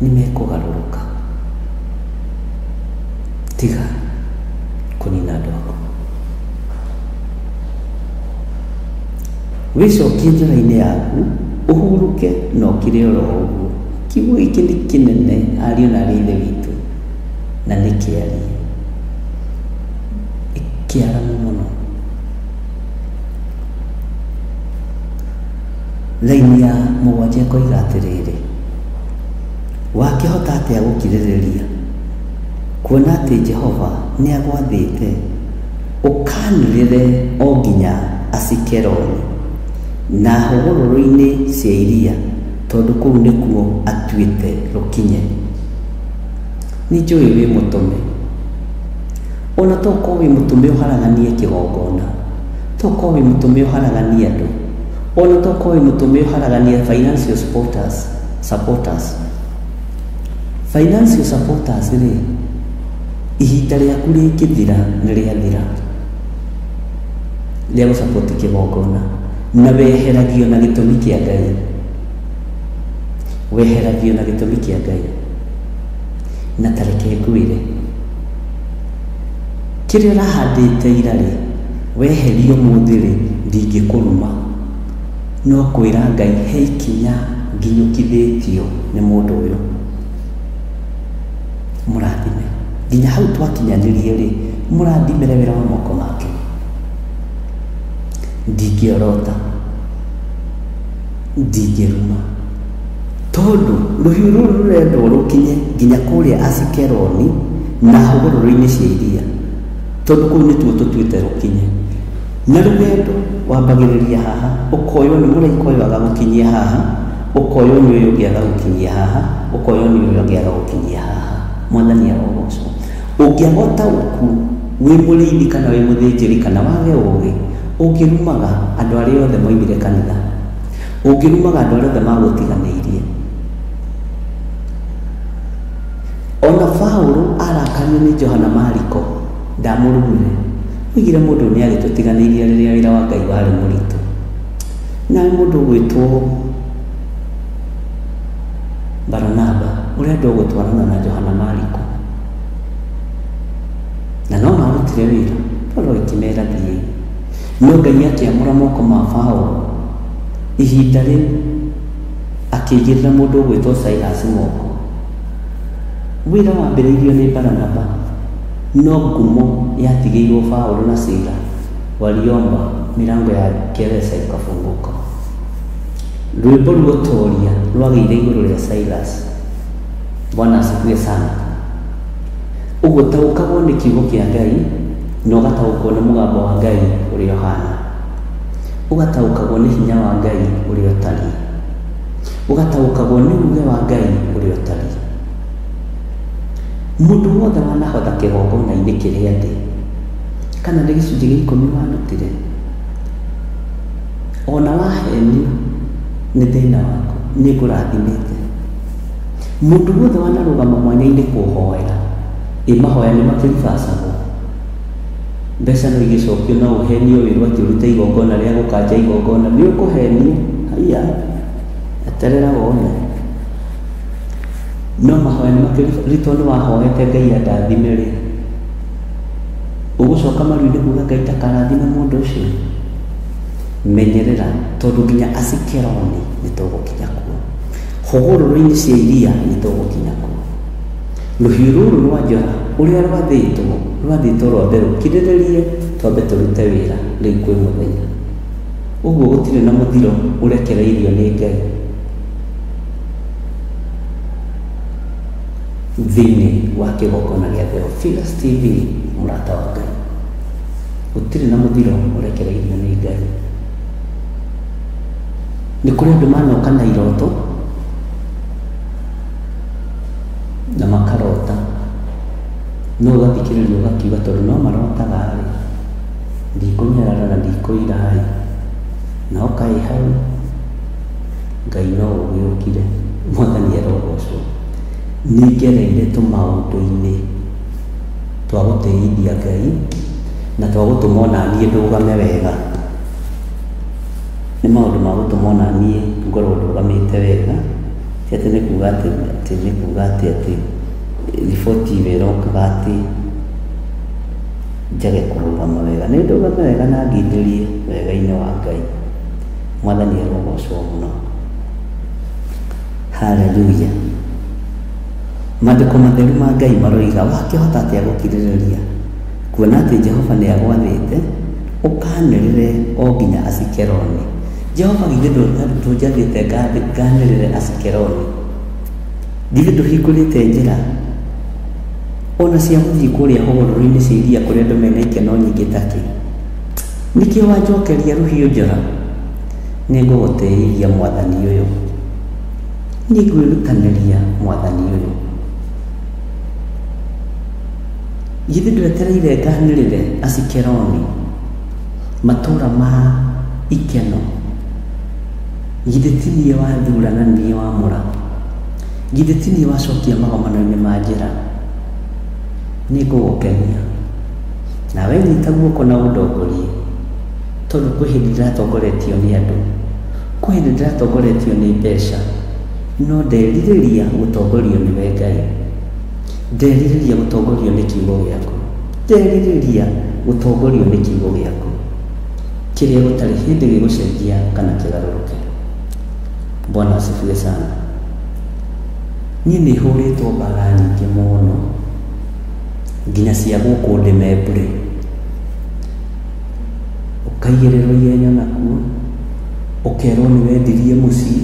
nĩ mekũgarũrũka. Tiga kũnina andũ aku. Wĩcokie njĩra-inĩ yaku, ũhurũke na ũkire oro ũguo. Kiugo gĩkĩ nĩ kĩnene, ariũ na aarĩ a Ithe witũ, na nĩ kĩarie kĩaramu mũno. Raini ya 7 ĩkoiga atĩrĩrĩ, wakĩhota atĩa gũkirĩrĩria kuona atĩ Jehova nĩ agwathĩte ũkanĩrĩre o nginya Asikeloni na hũgũrũrũ-inĩ cia iria, tondũ kũu nĩkuo atuĩte rũkinye. Nĩ njũĩ wĩ mũtũme, ona to ũkorwo wĩ mũtũme ũharaganie kĩgongona, to ũkorwo wĩ mũtũme ũharaganie andũ, ona to ũkorwo wĩ mũtũme ũharaganie financial supporters. Financial supporters rĩ, ihinda rĩaku rĩngĩthira nĩ rĩathira rĩa gũsapoti kĩgongona, na weheragio na gĩtũmi kĩa Ngai. Weheragio na gĩtũmi kĩa Ngai. Na tareke ngwĩre, kĩrĩa ũrahandĩte ira rĩ, weherio mũthĩ-rĩ, ndingĩkũruma. No kwĩra Ngai, he ikinya nginyũkithĩtio nĩ mũndũ ũyũ. Mũrathime nginya hau twakinyanĩrie-rĩ, mũrathimĩre wĩra wa moko make. Ndingĩorota, ndingĩruma, tondũ rũhiũ rũrũ rũrendwo rũkinye nginya kũrĩa Asikeloni na hũgũrũrũ-inĩ cia iria, tondũ kũu nĩtuo tũtuĩte rũkinye. Na rũgendo wambagĩrĩria haha, ũkoywo nĩ mũraika ũyũ agagũkinyia haha, ũkoywo nĩ ũyũ ũngĩ agagũkinyia haha, ũkoywo nĩ ũyũ ũngĩ agagũkinyia haha. Mwathani arogocwo. Ũngĩagota ũku wĩ mũrĩithi kana wĩ mũthĩnjĩri kana wage ũũgĩ, ũngĩrumaga andũ arĩa othe moimire kanitha, ũngĩrumaga andũ arĩa othe magũtiganĩirie. Ona Paũlũ arakario nĩ Johana Mariko, ndamũrumire, oigire mũndũ nĩ agĩtũtiganĩirie rĩrĩa wĩra wa Ngai warĩ mũritũ. Nawe mũndũ gwĩtwo Baranaba ũrenda gũtwarana na Johana Mariko, na no marutire wĩra, Paũlũ akĩmera thiĩ. No Ngai akĩamũra moko ma Paũlũ ihinda rĩu, akĩigĩrĩra mũndũ gwĩtwo Silas moko. Wĩra wambĩrĩirio nĩ Baranaba, no ngumo yatigĩirwo Paũlũ na Sila, waliomba milango ya gereza ikafunguka. Rwĩmbo rũtoria rwagĩire igũrũ rĩa Silas. Bwana asifiwe sana. Ũgũtaũkagwo nĩ kiugo kĩa Ngai, na ũgataũkwo nĩ mũgambo wa Ngai ũrĩa ũhana. Ũgataũkagwo nĩ hinya wa Ngai ũrĩa ũtariĩ. Ũgataũkagwo nĩ uuge wa Ngai ũrĩa ũtariĩ. Mũndũ wothe wanahotha kĩgongona-inĩ kĩrĩa ndĩ, kana nĩ gĩcunjĩ gĩa 10 wanutire, ona wahenio nĩ thĩna waku, nĩ ngũrathimĩte. Mũndũ wothe wanarũgama mwanya-inĩ kũhoera, mahoya nĩ makĩribacagwo. Mbeca no igĩcokio, no ũhenio wĩrwo atĩ ũrute igongona rĩa gũkanja igongona, nĩ ũkũhenio. Haiya, eterera wone. No mahoya nĩ makĩribacagwo, nĩ wahoete Ngai andathime-rĩ, ũgũcoka maru-inĩ kuuga Ngai ndakarathime mũndũ ũcio. Menyerera, tondũ nginya Asikeloni nĩ tũgũkinya kuo, hũgũrũrũ-inĩ cia iria nĩ tũgũkinya kuo. Rũhiũ rũrũ rwa njora ũrĩa rwathĩtwo rwambe rũkirĩrĩrie, twambe tũrute wĩra rĩu kwĩ mũthenya. Ũguo gũtirĩ na mũthiro ũrekereirio nĩ Ngai thĩinĩ wa kĩgongona gĩa Theophilus TV, mũrata wa Ngai. Gũtirĩ na mũthiro ũrekereirio nĩ Ngai. Nĩ kũrĩ andũ manoka na iroto na makarota, no ũgathikĩrĩria ũgakiuga tondũ no marotaga rĩ, ndikũnyarara na ndikũira-ĩ, na ũkaĩ hau, Ngai no ũgĩũkire. Mwathani arogocwo. Nĩngereire tũmaũndũ-inĩ twa gũtĩithia Ngai na twa gũtũma ona niĩ ndũgame wega. Nĩ maũndũ ma gũtũma ona niĩ ngorwo ndũgamĩte wega, ti atĩ nĩ kuuga atĩ riboti ĩyo ĩrokaga atĩ njage kũrũgama wega. Nĩ ndũgame wega na ngindĩrie wega-inĩ wa Ngai. Mwathani arogocwo mũno. Haleluya. Maandĩko matheru ma Ngai maroiga wakĩhota atĩa gũkirĩrĩria kuona atĩ Jehova nĩ agwathĩte ũkanĩrĩre o nginya Asikeloni. Jehova githĩ ndũnjathĩte nganĩrĩre Asikeloni? Githĩ ndũhingũrĩte njĩra ona cia gũthiĩ kũrĩa hũgũrũrũ-inĩ cia iria kũrĩa andũ mena ikeno nyingĩ takĩ? Nĩkĩo wanjokeria rũhiũ njora? Nĩngũgũtĩithia Mwathani ũyũ, nĩngwĩrutanĩria Mwathani ũyũ. Githĩ ndwetereire nganĩrĩre Asikeloni, matũũra ma ikeno? Githĩ ti niĩ wathura na niĩ wamũra? Githĩ ti niĩ wacokia magomano-inĩ ma njĩra? Nĩngũgũkenia nawe nyita guoko na ũndongorie, tondũ kwĩ hĩndĩ ndĩratongoretio nĩ andũ, kwĩ hĩndĩ ndĩratongoretio nĩ mbeca, no nderirĩria gũtongorio nĩwe Ngai. Nderirĩria gũtongorio nĩ kiugo gĩaku, nderirĩria gũtongorio nĩ kiugo gĩaku, kĩrĩa gũtarĩ hĩndĩ gĩgũcenjia kana kĩgarũrũke. Bwana asifiwe sana. Niĩ nĩ hũrĩtwo mbara nyingĩ mũno, nginya cia gũkũ ndĩmembure, ũkaigĩrĩrwo ihenya nakuo, ũkerwo nĩ wendirie mũciĩ,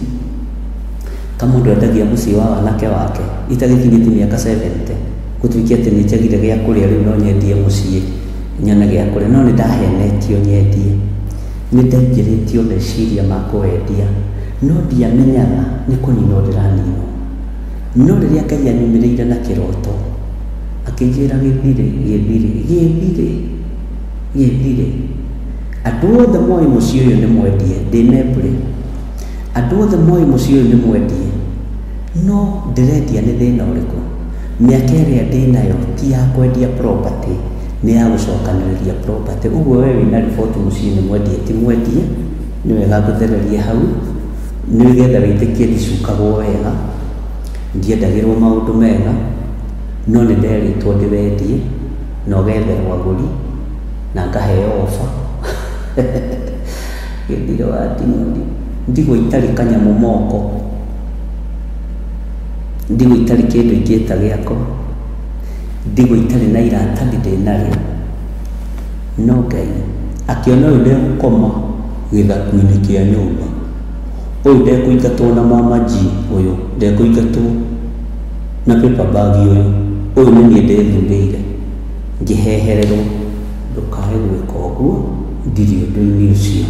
ta mũndũ endagia mũciĩ wa wanake wake itagĩkinyĩtie mĩaka 70, gũtuĩke atĩ nĩ njagire gĩa kũrĩa rĩu no nyendie mũciĩ nyone gĩa kũrĩa. No nĩ ndahenetio nyendie, nĩ ndaingĩrĩtio meciria ma kũwendia, no ndiamenyaga nĩ kũninwo ndĩraninwo. No rĩrĩa Ngai anyumĩrĩire na kĩroto akĩnjĩra gĩthire gĩthire gĩthire gĩthire, andũ othe moĩ mũciĩ ũyũ nĩ mwendie, ndĩ membure, andũ othe moĩ mũciĩ ũyũ nĩ mwendie, no ndĩrendia nĩ thĩna ũrĩkũ? Mĩaka ĩrĩa ndĩnayo ti ya kwendia property, nĩ ya gũcokanĩrĩria property. Ũguo we wĩna riboti mũciĩ nĩ mwendie, ti mwendie, nĩ wega ngũthererie hau, nĩgetha wĩtĩkie ndicukagwo wega, ndiendagĩrwo maũndũ mega, no nĩ nderĩtwo ndĩwendie na ũgetherwo agũri na ngaheo ofa. Gĩthire wa Timothy, ndigwo itarĩ kanyamũ moko, ndigwo itarĩ kĩndũ ingĩta gĩako, ndigwo itarĩ na iratathi ndĩnarĩo. No Ngai akĩona ũyũ ndegũkoma gĩthaku-inĩ kĩa nyũmba, ũyũ ndekũingatwo na mama G, ũyũ ndekũingatwo na paper bag, ũyũ nĩ niĩ ndethurĩire, ngĩhehererwo, ndũkae gwĩka ũguo, ndirĩ ũndũ-inĩ ũcio,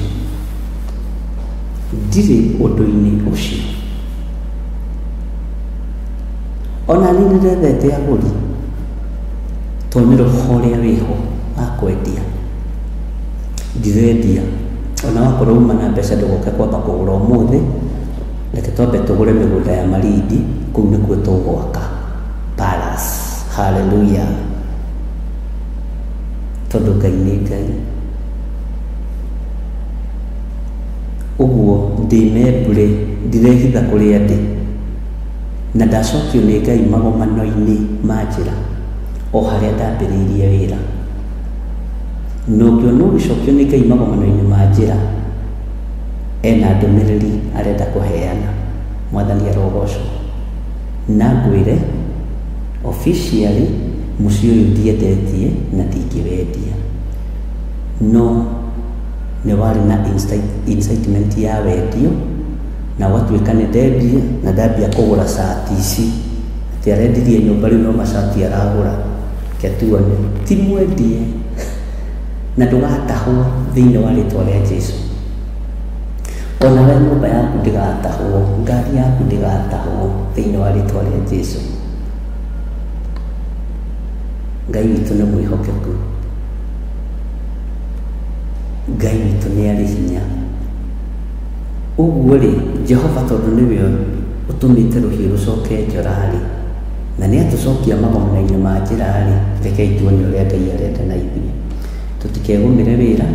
ndirĩ ũndũ-inĩ ũcio. Ona niĩ nĩndethete agũri, tondũ nĩ roho ũrĩa wĩho wa kwendia, ndirendia. Ona wakorwo uma na mbeca ndũgoke kwamba kũgũra ũmũthĩ, reke twambe tũgũre mĩgũnda ya Malindi, kũu nĩkuo tũgwaka palace. Haleluya. Tondũ Ngai nĩ Ngai. Ũguo ndĩ membure, ndirehitha kũrĩa ndĩ, na ndacokio nĩ Ngai magomano-inĩ ma njĩra o harĩa ndambĩrĩirie wĩra. No ũngĩona ũgĩcokio nĩ Ngai magomano-inĩ ma njĩra, ena ndũmĩrĩri arenda kũheana. Mwathani arogocwo. Na ngwĩre officially mũciĩ ũyũ ndiendetie na ndingĩwendia. no nĩ warĩ na incitement ya wendio na gwatuĩka nĩ ndendie na ndambia kũgũra cati ici atĩ arendirie nyũmba rĩu no macati aragũra ketuone ti mwendie na ndũgatahwo thĩinĩ wa rĩtwa rĩa Jesũ. Ona we nyũmba yaku ndĩgatahwo, ngari yaku ndĩgatahwo thĩinĩ wa rĩtwa rĩa Jesũ. Ngai witũ nĩ mwĩhokeku, Ngai witũ nĩ arĩ hinya. Ũguo rĩ, Jehova tondũ nĩwe ũtũmĩte rũhiũ rũcoke njora-rĩ, na nĩ atũcokia magongona-inĩ ma njĩra-rĩ, rekei tuone ũrĩa Ngai arenda na ithuĩ. Tũtikegũmĩre wĩra,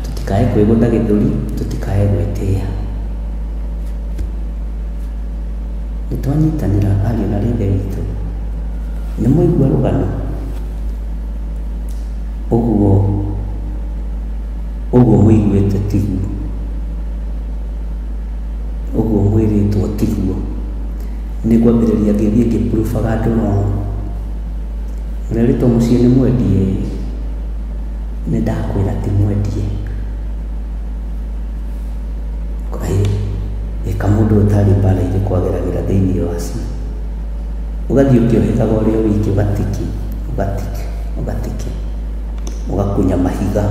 tũtikae kwĩgũtha gĩthũri, tũtikae gwĩtĩĩa. Nĩtwanyitanĩra ariũ na Ithe witũ, nĩ mũigua rũgano. Ũguo mũiguĩte tiguo, ũguo mwĩrĩtwo tiguo. Nĩ ngwambĩrĩria ngĩthiĩ ngĩpurubaga andũ no mũrerĩtwo mũciĩ nĩ mwendie, nĩ ndakwĩra ti mwendie. Ĩka mũndũ ũtarĩ mbara irĩ kwageragĩra thĩinĩ wacio, ũgathiĩ ũkĩohĩkaga ũrĩa wiki, ũgatiki ũgakunya mahiga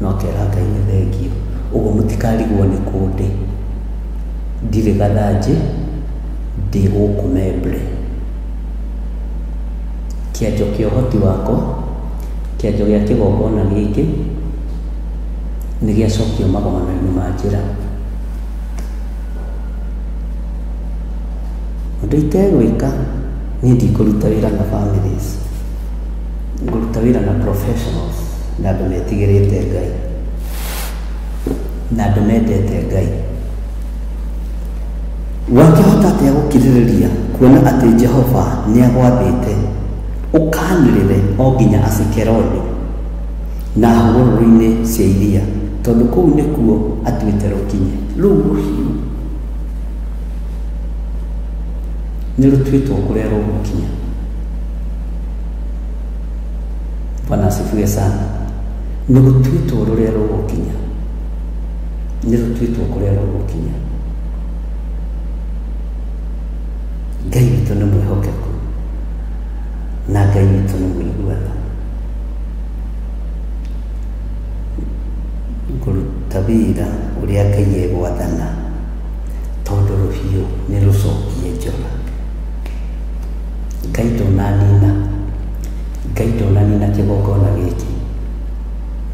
no kera Ngai nĩ thengio. Ũguo mũtikarigwo nĩ kũndĩ, ndirĩ gathanjĩ, ndĩ gũkũ Membre. Kĩanjo kĩa ũhoti wakwa, kĩanjo gĩa kĩgongona gĩkĩ nĩ gĩacokio magongona-inĩ ma njĩra. Ũndũ itegwĩka, niĩ ndikũruta wĩra na families, ngũruta wĩra na professionals, na andũ metigĩrĩte Ngai na andũ mendete Ngai. Wakĩhota atĩa gũkirĩrĩria kuona atĩ Jehova nĩ agwathĩte ũkanĩrĩre o nginya Asikeloni na hũgũrũrũ-inĩ cia iria, tondũ kũu nĩkuo atuĩte rũkinye. Rũu rũhiũ nĩ rũtuĩtwo kũrĩa rũgũkinya. Bwana asifiwe sana. Nĩ rũtuĩtwo rũrĩa rũgũkinya, nĩ rũtuĩtwo kũrĩa rũgũkinya. Ngai witũ nĩ mwĩhokeku na Ngai witũ nĩ mũiguaga. Ngũruta wĩra ũrĩa Ngai egwathana, tondũ rũhiũ nĩ rũcokie njora. Ngai ndonanina kĩgongona gĩkĩ,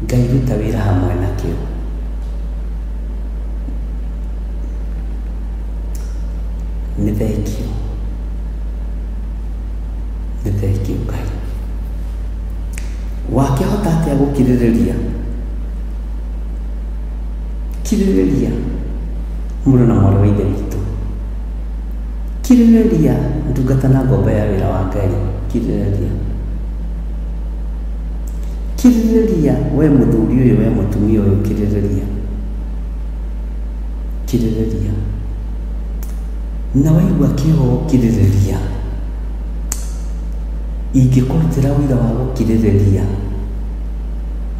Ngai ruta wĩra hamwe nakĩo. Nĩ thengio, nĩ thengio Ngai. Wakĩhota atĩa gũkirĩrĩria mũndũ na mwarĩ wa Ithe witũ, kirĩrĩria ndungata na ngombo ya wĩra wa Ngai, kirĩrĩria we mũthuri ũyũ, we mũtumia ũyũ, kirĩrĩria na waigua kĩo kirĩrĩria. Ingĩkũrutĩra wĩra wa gũkirĩrĩria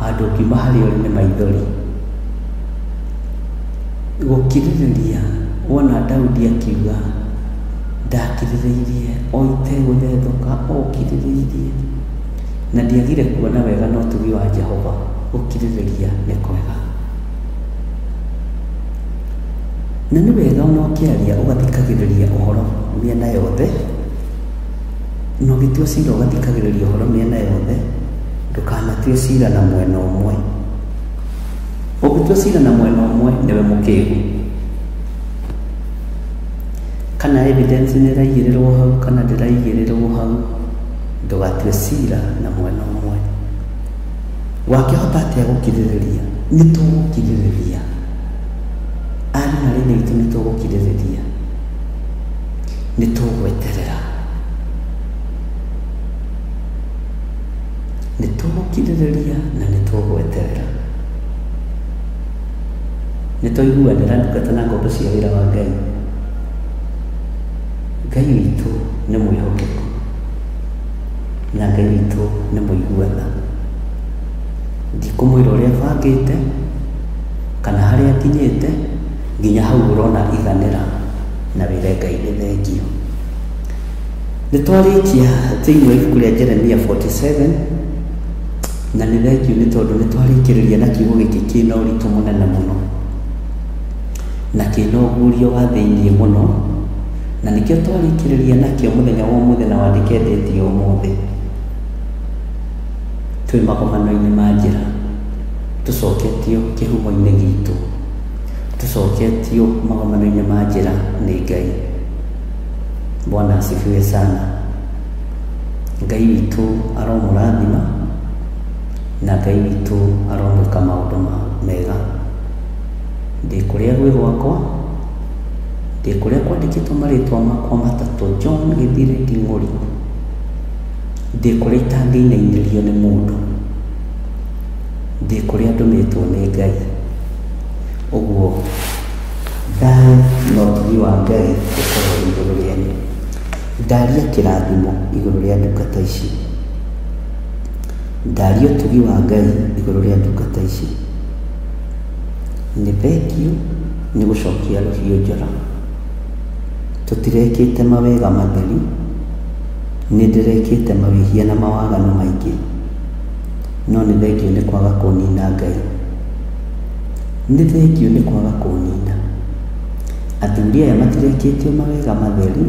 andũ ngiuma harĩ ũrĩ nĩ maithori. Gũkirĩrĩria, wona Daudi akiuga ndakirĩrĩirie o itegũthethũka, o kirĩrĩirie, na ndiagire kuona wega na ũtugi wa Jehova. Gũkirĩrĩria nĩ kwega, na nĩ wega ona ũkĩaria ũgathikagĩrĩria ũhoro mĩena yothe, na ũgĩtua cira ũgathikagĩrĩria ũhoro mĩena yothe, ndũkanatue cira na mwena ũmwe. Ũgĩtua cira na mwena ũmwe nĩwe mũkĩgu, kana evidence nĩ ĩraigĩrĩrwo hau kana ndĩraigĩrĩrwo hau, ndũgatue cira na mwena ũmwe. Wakĩhota atĩa gũkirĩrĩria? Nĩ tũgũkirĩrĩria, ariũ na Ithe witũ, nĩ tũgũkirĩrĩria, nĩ tũgweterera, nĩ tũgũkirĩrĩria na nĩ tũgweterera. Nĩ tũiguanĩra ndungata na ngombo cia wĩra wa Ngai. Ngai witũ nĩ mwĩhokeku na Ngai witũ nĩ mũiguana. ndikumwira uria bangite kana haria kinyite nginya hau urona iganira na wire Ngai nĩ thengio. Nĩ twarikia thĩinĩ wa ibuku rĩa Jeremia 47 na nĩ thengio nĩ tondũ nĩ twarĩkĩrĩria na kiugo gĩkĩ kĩna ũritũ mũnene mũno na kĩna ũguũrio wa thĩinĩ mũno, na nĩkĩo twarĩkĩrĩria nakĩo mũthenya wa ũmũthĩ na wandĩkĩndĩtio ũmũthĩ. Twĩ magomano-inĩ ma njĩra, tũcoketio kĩhumo-inĩ gitũ, tũcoketio magomano-inĩ ma njĩra nĩ Ngai. Bwana asifiwe sana. Ngai witũ aromũrathima na Ngai witũ aromwĩka maũndũ mega. Ndĩ kũrĩa gwĩ gwakwa, ndĩ kũrĩa kwandĩkĩtwo marĩtwa makwa matatũ John Gĩthire Kĩng'ũri, ndĩ kũrĩa itangĩinainĩrio nĩ mũndũ, ndĩ kũrĩa ndũmĩtwo nĩ Ngai. Ũguo thayũ na ũtugi wa Ngai ũkorwo igũrũ rĩanyu. Ndaria kĩrathimo igũrũ rĩa ndungata ici, ndaria ũtugi wa Ngai igũrũ rĩa ndungata ici. Nĩ thengio nĩ gũcokia rũhiũ njora. Tũtirekĩte mawega matheri, nĩ ndĩrekĩte mawĩhia na mawaganu maingĩ, no nĩ thengio nĩ kwaga kũnina Ngai. Nĩ thengio nĩ kwaga kũnina. Athuri aya matirekĩtio mawega matheri,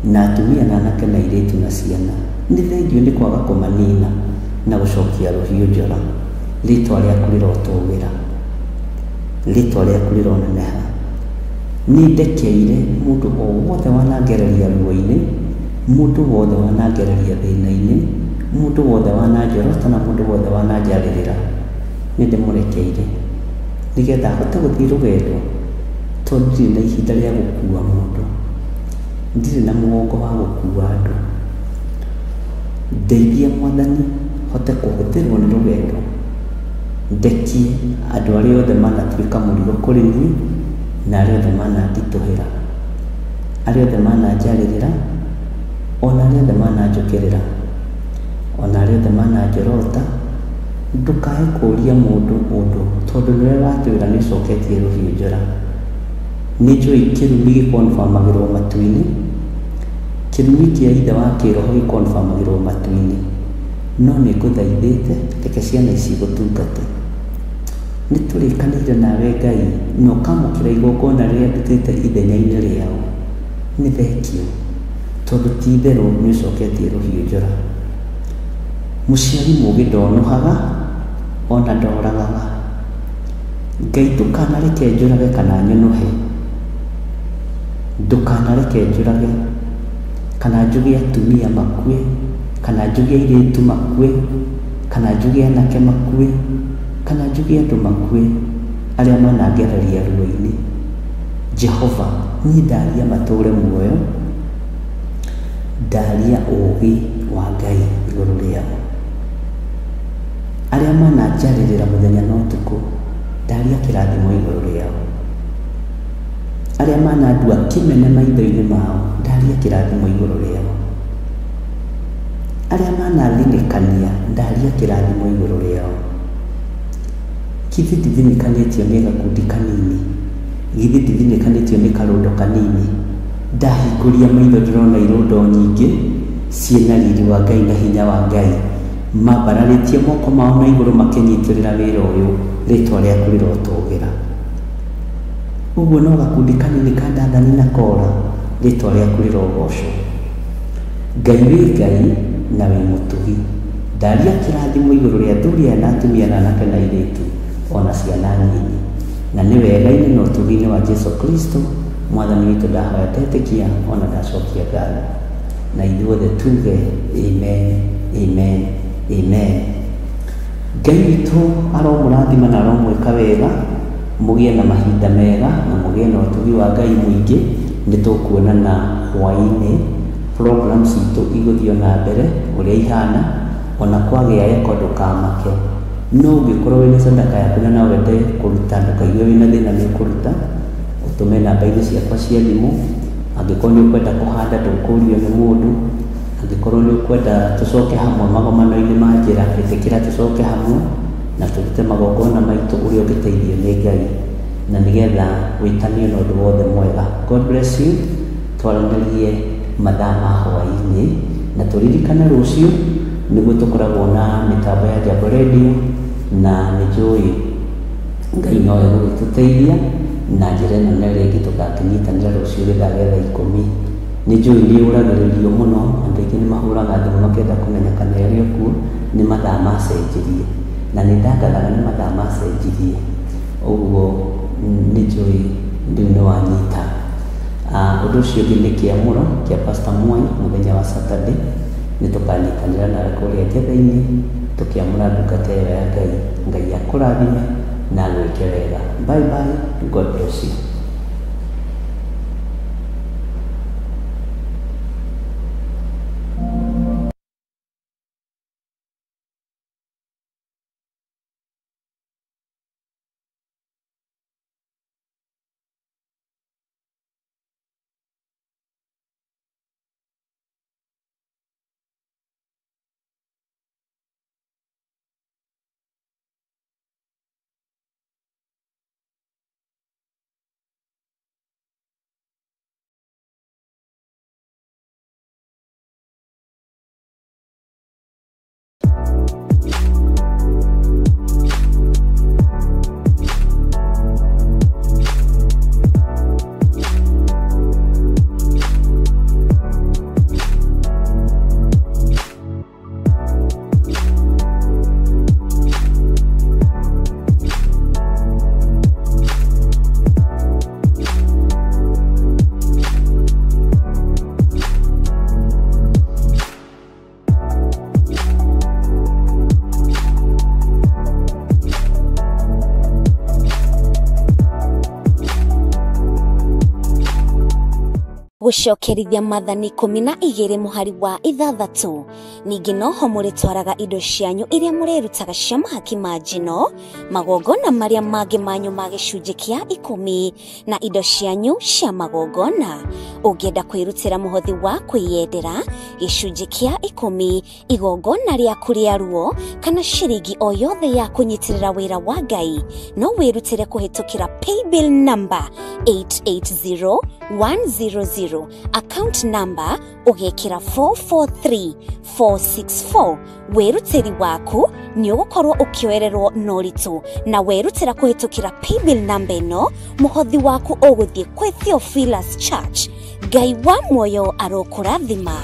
na atumia na anake na airĩtu na ciana, nĩ thengio nĩ kwaga kũmanina na gũcokia rũhiũ njora. Rĩtwa rĩaku rĩrotũũgĩra, rĩtwa rĩaku rĩroneneha. Nĩ ndekeire mũndũ o wothe wanangereria ruo-inĩ, mũndũ wothe wanangereria thĩna-inĩ, mũndũ wothe wananjorota na mũndũ wothe wananjarĩrĩra, nĩ ndĩmũrekeire nĩgetha ahote gũthiĩ rũgendo, tondũ ndirĩ na ihinda rĩa gũkua mũndũ, ndirĩ na mũgongo wa gũkua andũ. Ndeithia Mwathani hote kũhũthĩrwo nĩ rũgendo, ndekie andũ arĩa othe manatuĩka mũrigo kũrĩ niĩ na arĩa othe mananditũhĩra, arĩa othe mananjarĩrĩra, ona arĩa othe mananjũkĩrĩra, ona arĩa othe mananjorota. Ndũkae kũũria mũndũ ũndũ, tondũ nĩwe watwĩra nĩ ũcoketie rũhiũ njora. Nĩ njũĩ kĩrumi gĩkonfamagĩrwo matu-inĩ, kĩrumi kĩa ithe wa kĩroho gĩkonfamagĩrwo matu-inĩ, no nĩ ngũthaithĩte reke ciana ici gũtungate. Nĩ tũrĩkanĩire nawe Ngai na ũkamũkĩra igongona rĩrĩa ndutĩte ithenya-inĩ rĩao. Nĩ thengio tondũ ti itherũ nĩ ũcoketie rũhiũ njora. Mũciari mũũgĩ ndonohaga ona ndoragaga. Ngai ndũkanareke njũrage kana nyonohe, ndũkanareke njũrage kana njuge atumia makue, kana njuge airĩtu makue, kana njuge anake makue, kana njuge andũ makue arĩa manangereria ruo-inĩ. Jehova, niĩ ndaria matũũre muoyo, ndaria ũũgĩ wa Ngai igũrũ rĩao. Arĩa mananjarĩrĩra mũthenya na ũtukũ, ndaria kĩrathimo igũrũ rĩao. Arĩa manandua kĩmene maitho-inĩ mao, ndaria kĩrathimo igũrũ rĩao. Arĩa manathinĩkania, ndaria kĩrathimo igũrũ rĩao. Githĩ ndithinĩkanĩtio nĩ gakundi kanini, githĩ ndithinĩkanĩtio nĩ karũndo kanini. Ndahingũria maitho ndĩrona irũndo nyingĩ ciĩna riri wa Ngai na hinya wa Ngai, mambararĩtie moko mao na igũrũ makĩnyitĩrĩra wĩra ũyũ, rĩtwa rĩaku rĩrotũũgĩra. Ũguo no gakundi kanini ka Dathani na Kora, rĩtwa rĩaku rĩrogocwo. Ngai wĩ Ngai na wĩ mũtugi. Ndaria kĩrathimo igũrũ rĩa athuri aya na atumia na anake na airĩtu ona ciana nyinyi, na nĩ wega-inĩ na ũtugi-inĩ wa Jesũ Kristo Mwathani witũ ndahoya ndetĩkia ona ndacokia ngatho, na ithuothe tuge amen, amen, amen. Ngai witũ aromũrathima na aromwĩka wega, mũgĩe na mahinda mega na mũgĩe na ũtugi wa Ngai mũingĩ. Nĩ tũkuonana hwaĩ-inĩ, programs itũ igũthiĩ na mbere ũrĩa ihana, ona kwagĩa eko ndũkamake. No ũngĩkorwo wĩna sadaka yaku na no wende kũruta, ndũkaigue wĩna thĩna nĩ ũkũruta, ũtũme namba-inĩ ciakwa cia thimũ. Angĩkorwo nĩ ũkwenda kũhanda ndũkũrio nĩ mũndũ, angĩkorwo nĩ ũkwenda tũcoke hamwe magomano-inĩ ma njĩra, ĩtĩkĩra tũcoke hamwe, na tũrute magongona maitũ ũrĩa ũngĩteithio nĩ Ngai na nĩgetha wĩtanio na ũndũ wothe mwega. God bless you. Twaranĩrie mathaa ma hwaĩ-inĩ na tũririkane rũciũ nĩguo tũkoragwo na mĩtambo ya Jambo Radio, na nĩnjũĩ Ngai no egũgĩtũteithia na njĩra ĩno na ĩrĩa ĩngĩ tũgakĩnyitanĩra rũciũ gĩthaa gĩa thaa 10. Nĩnjũĩ nĩ ũragĩrĩrio mũno, andũ aingĩ nĩ mahũraga thimũ makĩenda kũmenya kana ĩrĩ kuo, nĩ mathaa macenjirie na nĩ ndangathaga nĩ mathaa macenjirie, ũguo nĩnjũĩ rĩu nĩ wanyita. Ũndũ ũcio ũngĩ nĩ kĩamũro kĩa Pastor Mwai mũthenya wa Saturday, nĩ tũkanyitanĩra na kũrĩa njetha-inĩ tũkĩamũra ndungata ĩyo ya Ngai. Ngai akũrathime na gwĩke wega. Bye bye. God bless you. Gũcokerithia Maathani 12 mũhari wa 6. Ningĩ noho mũrĩtwaraga indo cianyu iria mũrĩrutaga cia mahaki ma njino, magongona marĩa mangĩ manyu ma gĩcunjĩ kĩa 10 na indo cianyu cia magongona. Ũngĩenda kwĩrutĩra mũhothi wa kwĩyendera gĩcunjĩ kĩa 10, igongona rĩaku rĩa ruo kana ciringi o yothe ya kũnyitĩrĩra wĩra wa Ngai, no wĩrutĩre kũhĩtũkĩra paybill number 880100, account number ũgekĩra 443464. Wĩrutĩri waku nĩ ũgũkorwo ũkĩoererwo noritũ, na wĩrutĩra kũhĩtũkĩra paybill number ĩno, mũhothi waku ũgũthiĩ kwĩ Theophilus Church. Ngai wa muoyo arokũrathima.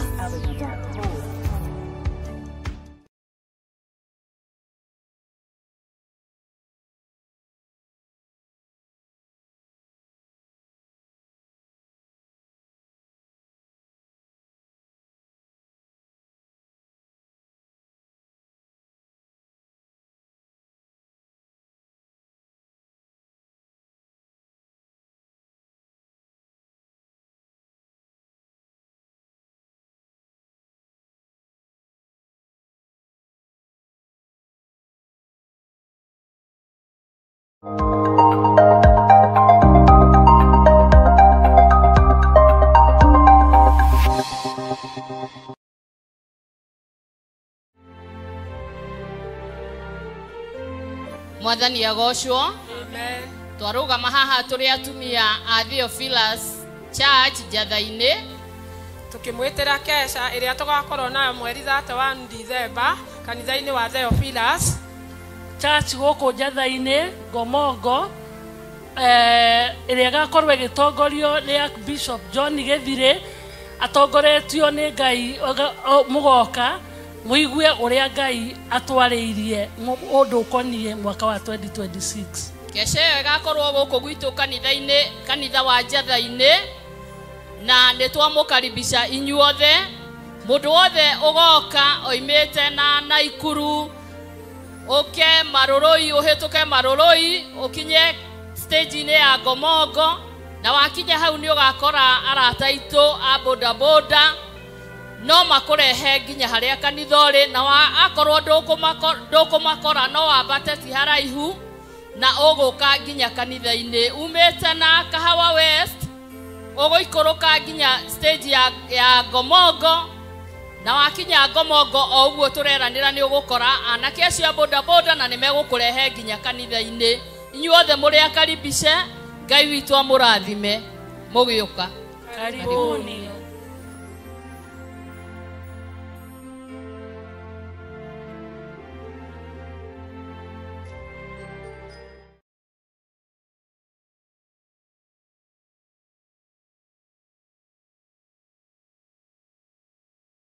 Mwathani agocwo. Amen. Twarũgama haha tũrĩ atumia a Theophilus Church Njatha-inĩ, tukimwitira kesha ĩrĩa tugakorwo nayo mweri 31 December kanitha-inĩ wa Theophilus Church gũkũ Njatha-inĩ Ngomongo, ĩrĩa gakorwo ĩgĩtongorio nĩ Bishop John Gĩthirĩ, atongoretio nĩ Ngai mũgoka muigue ũrĩa Ngai atwarĩirie ũndũ ũkoniĩ mwaka wa 2026. Kesha ĩyo ĩgakorwo gũkũ gwitũ kanitha wa Njatha-inĩ, na nĩ twamũkaribisha inyuothe, mũndũ wothe ũgoka oimĩte na Naikuru, ũke Marũrũi, ũhĩtũke Marũrũi, ũkinye stage-inĩ ya Ngomongo, na wakinya hau nĩ ũgakora arata aitũ a bodaboda no makũrehe nginya harĩa kanitha ũrĩ, na akorwo ndũkũmakora no wambate ti haraihu na ũgũka nginya kanitha-inĩ. Umĩte na Kahawa West ũgũikũrũka nginya stage ya Ngomongo, na wakinya Ngomongo o uguo tureranira ni ugukora anake acio boda boda na nimegukurehe nginya kanitha-ini inyuothe muri akaribishe Ngai witu amurathime mugiuka Karibuni.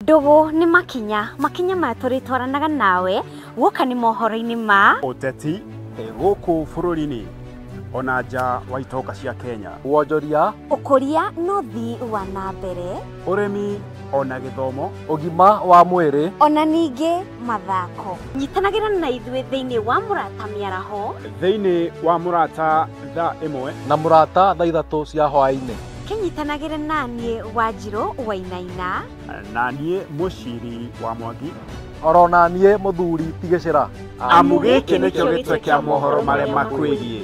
Ndugu ni makinya maya turitwaranaga nawe guka ni mohoro-ini ma uteti gũkũ bũrũri-inĩ ona nja wa itoka cia Kenya, wonjoria, ukuria no thii wa na mbere, ũrĩmi ona gĩthomo, ũgima wa mwĩrĩ, ona ningĩ mathako. Nyitanagira na ithuĩ thĩinĩ wa Mũrata Mĩaraho, thĩinĩ wa Mũrata thaa ĩmwe na Mũrata thaa 3 cia hwaĩ-inĩ. Kinyitanagĩra naniĩ Wanjirũ Wainaina na niĩ Mũciri wa Mwangi, oro na niĩ Mũthuri Tigĩcĩra. amu gĩkĩ nĩkĩo gĩtwe kĩa mohoro marĩa makwĩgiĩ.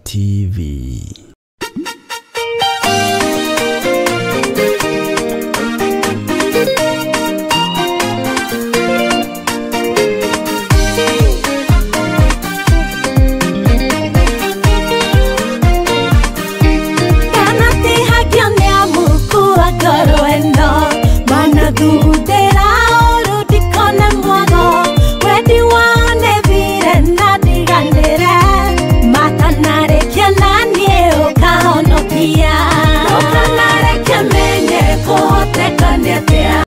TV. Kanati hakia nea muku wa goro eno, mana dude